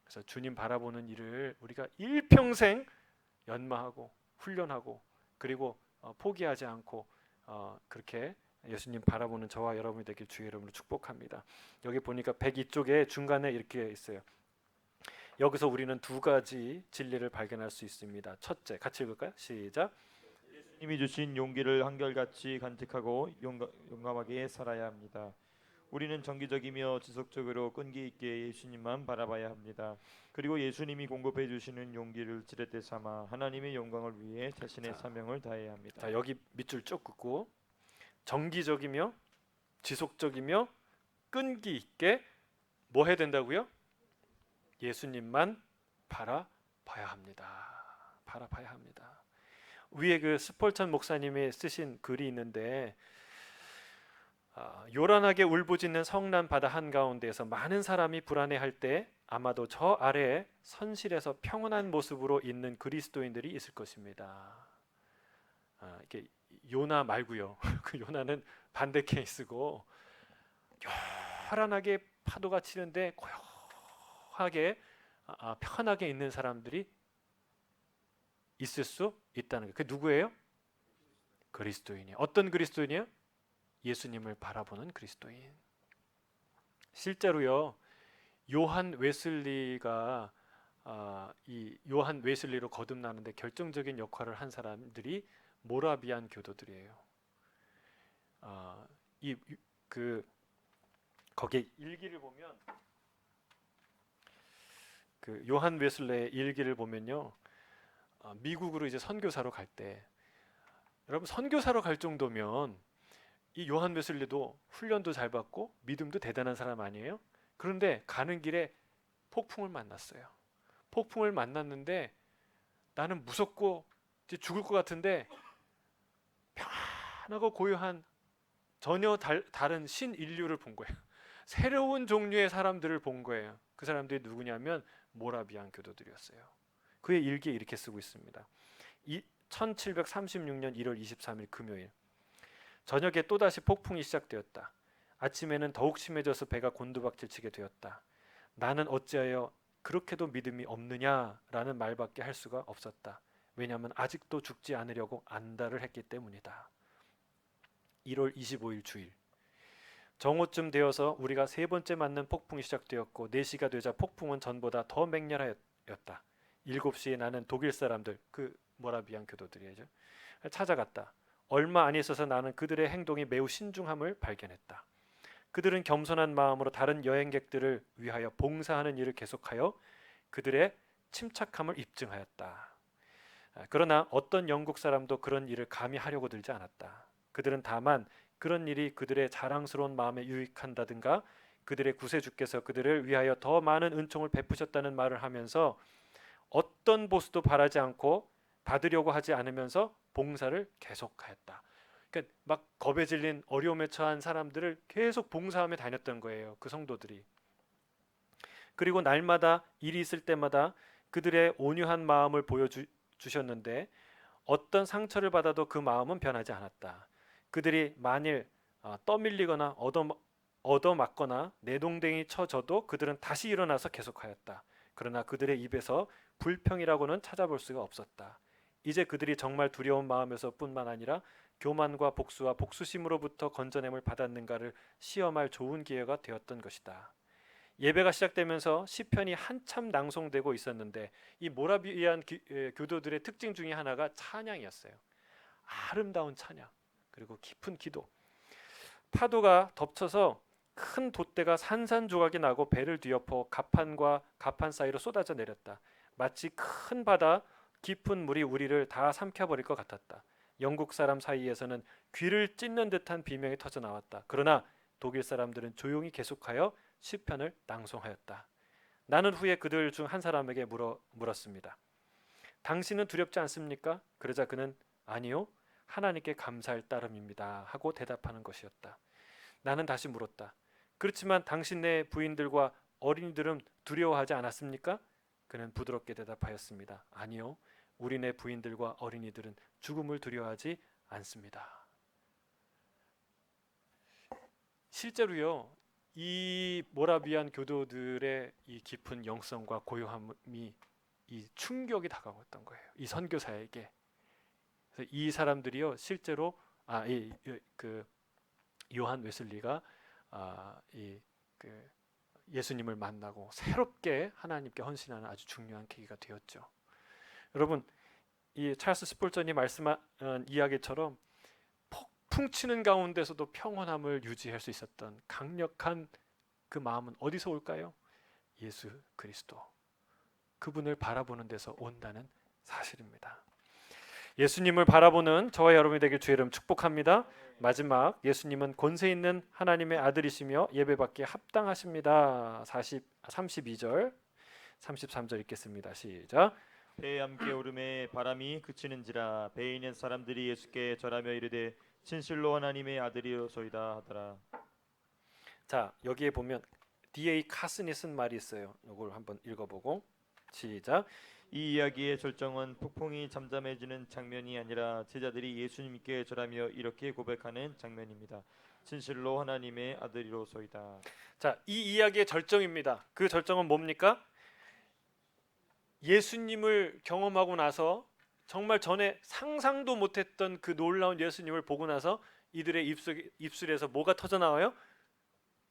그래서 주님 바라보는 일을 우리가 일평생 연마하고 훈련하고 그리고 포기하지 않고 그렇게 예수님 바라보는 저와 여러분이 되길 주의 이름으로 축복합니다. 여기 보니까 102쪽에 중간에 이렇게 있어요. 여기서 우리는 두 가지 진리를 발견할 수 있습니다. 첫째, 같이 읽을까요? 시작. 님이 주신 용기를 한결같이 간직하고 용감하게 살아야 합니다. 우리는 정기적이며 지속적으로 끈기 있게 예수님만 바라봐야 합니다. 그리고 예수님이 공급해 주시는 용기를 지렛대 삼아 하나님의 영광을 위해 자신의 자, 사명을 다해야 합니다. 자, 여기 밑줄 쭉 긋고 정기적이며 지속적이며 끈기 있게 뭐 해야 된다고요? 예수님만 바라봐야 합니다. 바라봐야 합니다. 위에 그 스폴천 목사님이 쓰신 글이 있는데 요란하게 울부짖는 성난 바다 한가운데에서 많은 사람이 불안해할 때 아마도 저 아래에 선실에서 평온한 모습으로 있는 그리스도인들이 있을 것입니다. 이렇게 요나 말고요. 그 요나는 반대 케이스고 요란하게 파도가 치는데 고요하게 편하게 있는 사람들이 있을 수 있다는 거예요. 그 누구예요? 그리스도인이에요. 어떤 그리스도인이에요? 예수님을 바라보는 그리스도인. 실제로요. 요한 웨슬리가 이 요한 웨슬리로 거듭나는데 결정적인 역할을 한 사람들이 모라비안 교도들이에요. 이 그 거기에 일기를 보면 그 요한 웨슬리의 일기를 보면요. 미국으로 이제 선교사로 갈 때 여러분 선교사로 갈 정도면 이 요한 웨슬리도 훈련도 잘 받고 믿음도 대단한 사람 아니에요? 그런데 가는 길에 폭풍을 만났어요. 폭풍을 만났는데 나는 무섭고 이제 죽을 것 같은데 평안하고 고요한 전혀 다른 신인류를 본 거예요. 새로운 종류의 사람들을 본 거예요. 그 사람들이 누구냐면 모라비안 교도들이었어요. 그의 일기에 이렇게 쓰고 있습니다. 1736년 1월 23일 금요일 저녁에 또다시 폭풍이 시작되었다. 아침에는 더욱 심해져서 배가 곤두박질치게 되었다. 나는 어찌하여 그렇게도 믿음이 없느냐라는 말밖에 할 수가 없었다. 왜냐하면 아직도 죽지 않으려고 안달을 했기 때문이다. 1월 25일 주일 정오쯤 되어서 우리가 세 번째 맞는 폭풍이 시작되었고 4시가 되자 폭풍은 전보다 더 맹렬하였다. 7시에 나는 독일 사람들, 그 모라비안 교도들이죠. 찾아갔다. 얼마 안 있어서 나는 그들의 행동이 매우 신중함을 발견했다. 그들은 겸손한 마음으로 다른 여행객들을 위하여 봉사하는 일을 계속하여 그들의 침착함을 입증하였다. 그러나 어떤 영국 사람도 그런 일을 감히 하려고 들지 않았다. 그들은 다만 그런 일이 그들의 자랑스러운 마음에 유익한다든가 그들의 구세주께서 그들을 위하여 더 많은 은총을 베푸셨다는 말을 하면서 어떤 보수도 바라지 않고 받으려고 하지 않으면서 봉사를 계속하였다. 그러니까 막 겁에 질린 어려움에 처한 사람들을 계속 봉사하며 다녔던 거예요. 그 성도들이. 그리고 날마다 일이 있을 때마다 그들의 온유한 마음을 보여주셨는데 어떤 상처를 받아도 그 마음은 변하지 않았다. 그들이 만일 떠밀리거나 얻어맞거나 내동댕이 쳐져도 그들은 다시 일어나서 계속하였다. 그러나 그들의 입에서 불평이라고는 찾아볼 수가 없었다. 이제 그들이 정말 두려운 마음에서 뿐만 아니라 교만과 복수와 복수심으로부터 건져냄을 받았는가를 시험할 좋은 기회가 되었던 것이다. 예배가 시작되면서 시편이 한참 낭송되고 있었는데 이 모라비안 교도들의 특징 중에 하나가 찬양이었어요. 아름다운 찬양 그리고 깊은 기도. 파도가 덮쳐서 큰 돛대가 산산조각이 나고 배를 뒤엎어 갑판과 갑판 사이로 쏟아져 내렸다. 마치 큰 바다 깊은 물이 우리를 다 삼켜버릴 것 같았다. 영국 사람 사이에서는 귀를 찢는 듯한 비명이 터져 나왔다. 그러나 독일 사람들은 조용히 계속하여 시편을 낭송하였다. 나는 후에 그들 중 한 사람에게 물었습니다. 당신은 두렵지 않습니까? 그러자 그는 아니요. 하나님께 감사할 따름입니다. 하고 대답하는 것이었다. 나는 다시 물었다. 그렇지만 당신네 부인들과 어린이들은 두려워하지 않았습니까? 그는 부드럽게 대답하였습니다. 아니요. 우리네 부인들과 어린이들은 죽음을 두려워하지 않습니다. 실제로요. 이 모라비안 교도들의 이 깊은 영성과 고요함이 이 충격이 다가왔던 거예요. 이 선교사에게. 그래서 이 사람들이요. 실제로 그 요한 웨슬리가 예수님을 만나고 새롭게 하나님께 헌신하는 아주 중요한 계기가 되었죠. 여러분, 이 찰스 스폴전이 말씀한 이야기처럼 폭풍 치는 가운데서도 평온함을 유지할 수 있었던 강력한 그 마음은 어디서 올까요? 예수 그리스도, 그분을 바라보는 데서 온다는 사실입니다. 예수님을 바라보는 저와 여러분이 되길 주의 이름 축복합니다. 마지막, 예수님은 권세 있는 하나님의 아들이시며 예배받기에 합당하십니다. 32절 33절 읽겠습니다. 시작. 배에 함께 오름에 바람이 그치는지라 배에 있는 사람들이 예수께 절하며 이르되 진실로 하나님의 아들이로소이다 하더라. 자, 여기에 보면 D.A. 카슨이 쓴 말이 있어요. 이걸 한번 읽어보고 시작. 이 이야기의 절정은 폭풍이 잠잠해지는 장면이 아니라 제자들이 예수님께 절하며 이렇게 고백하는 장면입니다. 진실로 하나님의 아들이로소이다. 자, 이 이야기의 절정입니다. 그 절정은 뭡니까? 예수님을 경험하고 나서 정말 전에 상상도 못했던 그 놀라운 예수님을 보고 나서 이들의 입술에서 뭐가 터져 나와요?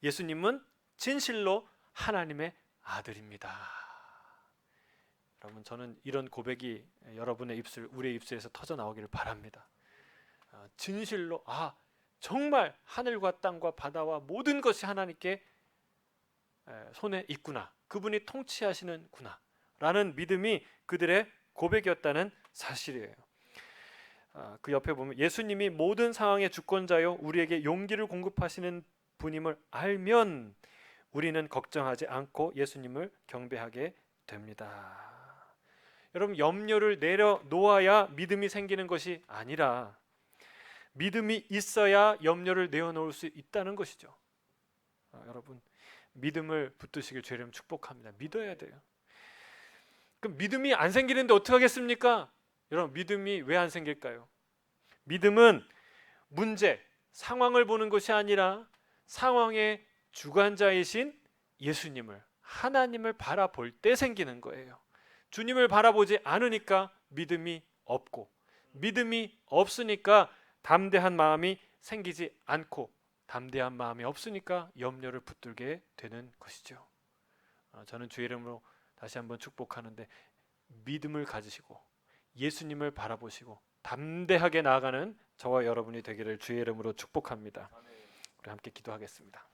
예수님은 진실로 하나님의 아들입니다. 여러분, 저는 이런 고백이 여러분의 입술, 우리의 입술에서 터져 나오기를 바랍니다. 진실로 정말 하늘과 땅과 바다와 모든 것이 하나님께 손에 있구나, 그분이 통치하시는구나 라는 믿음이 그들의 고백이었다는 사실이에요. 그 옆에 보면 예수님이 모든 상황의 주권자요 우리에게 용기를 공급하시는 분임을 알면 우리는 걱정하지 않고 예수님을 경배하게 됩니다. 여러분, 염려를 내려놓아야 믿음이 생기는 것이 아니라 믿음이 있어야 염려를 내어놓을 수 있다는 것이죠. 여러분, 믿음을 붙드시길 주의 이름 축복합니다. 믿어야 돼요. 그럼 믿음이 안 생기는데 어떻게 하겠습니까? 여러분, 믿음이 왜 안 생길까요? 믿음은 문제, 상황을 보는 것이 아니라 상황의 주관자이신 예수님을, 하나님을 바라볼 때 생기는 거예요. 주님을 바라보지 않으니까 믿음이 없고, 믿음이 없으니까 담대한 마음이 생기지 않고, 담대한 마음이 없으니까 염려를 붙들게 되는 것이죠. 저는 주의 이름으로 다시 한번 축복하는데, 믿음을 가지시고 예수님을 바라보시고 담대하게 나아가는 저와 여러분이 되기를 주의 이름으로 축복합니다. 우리 함께 기도하겠습니다.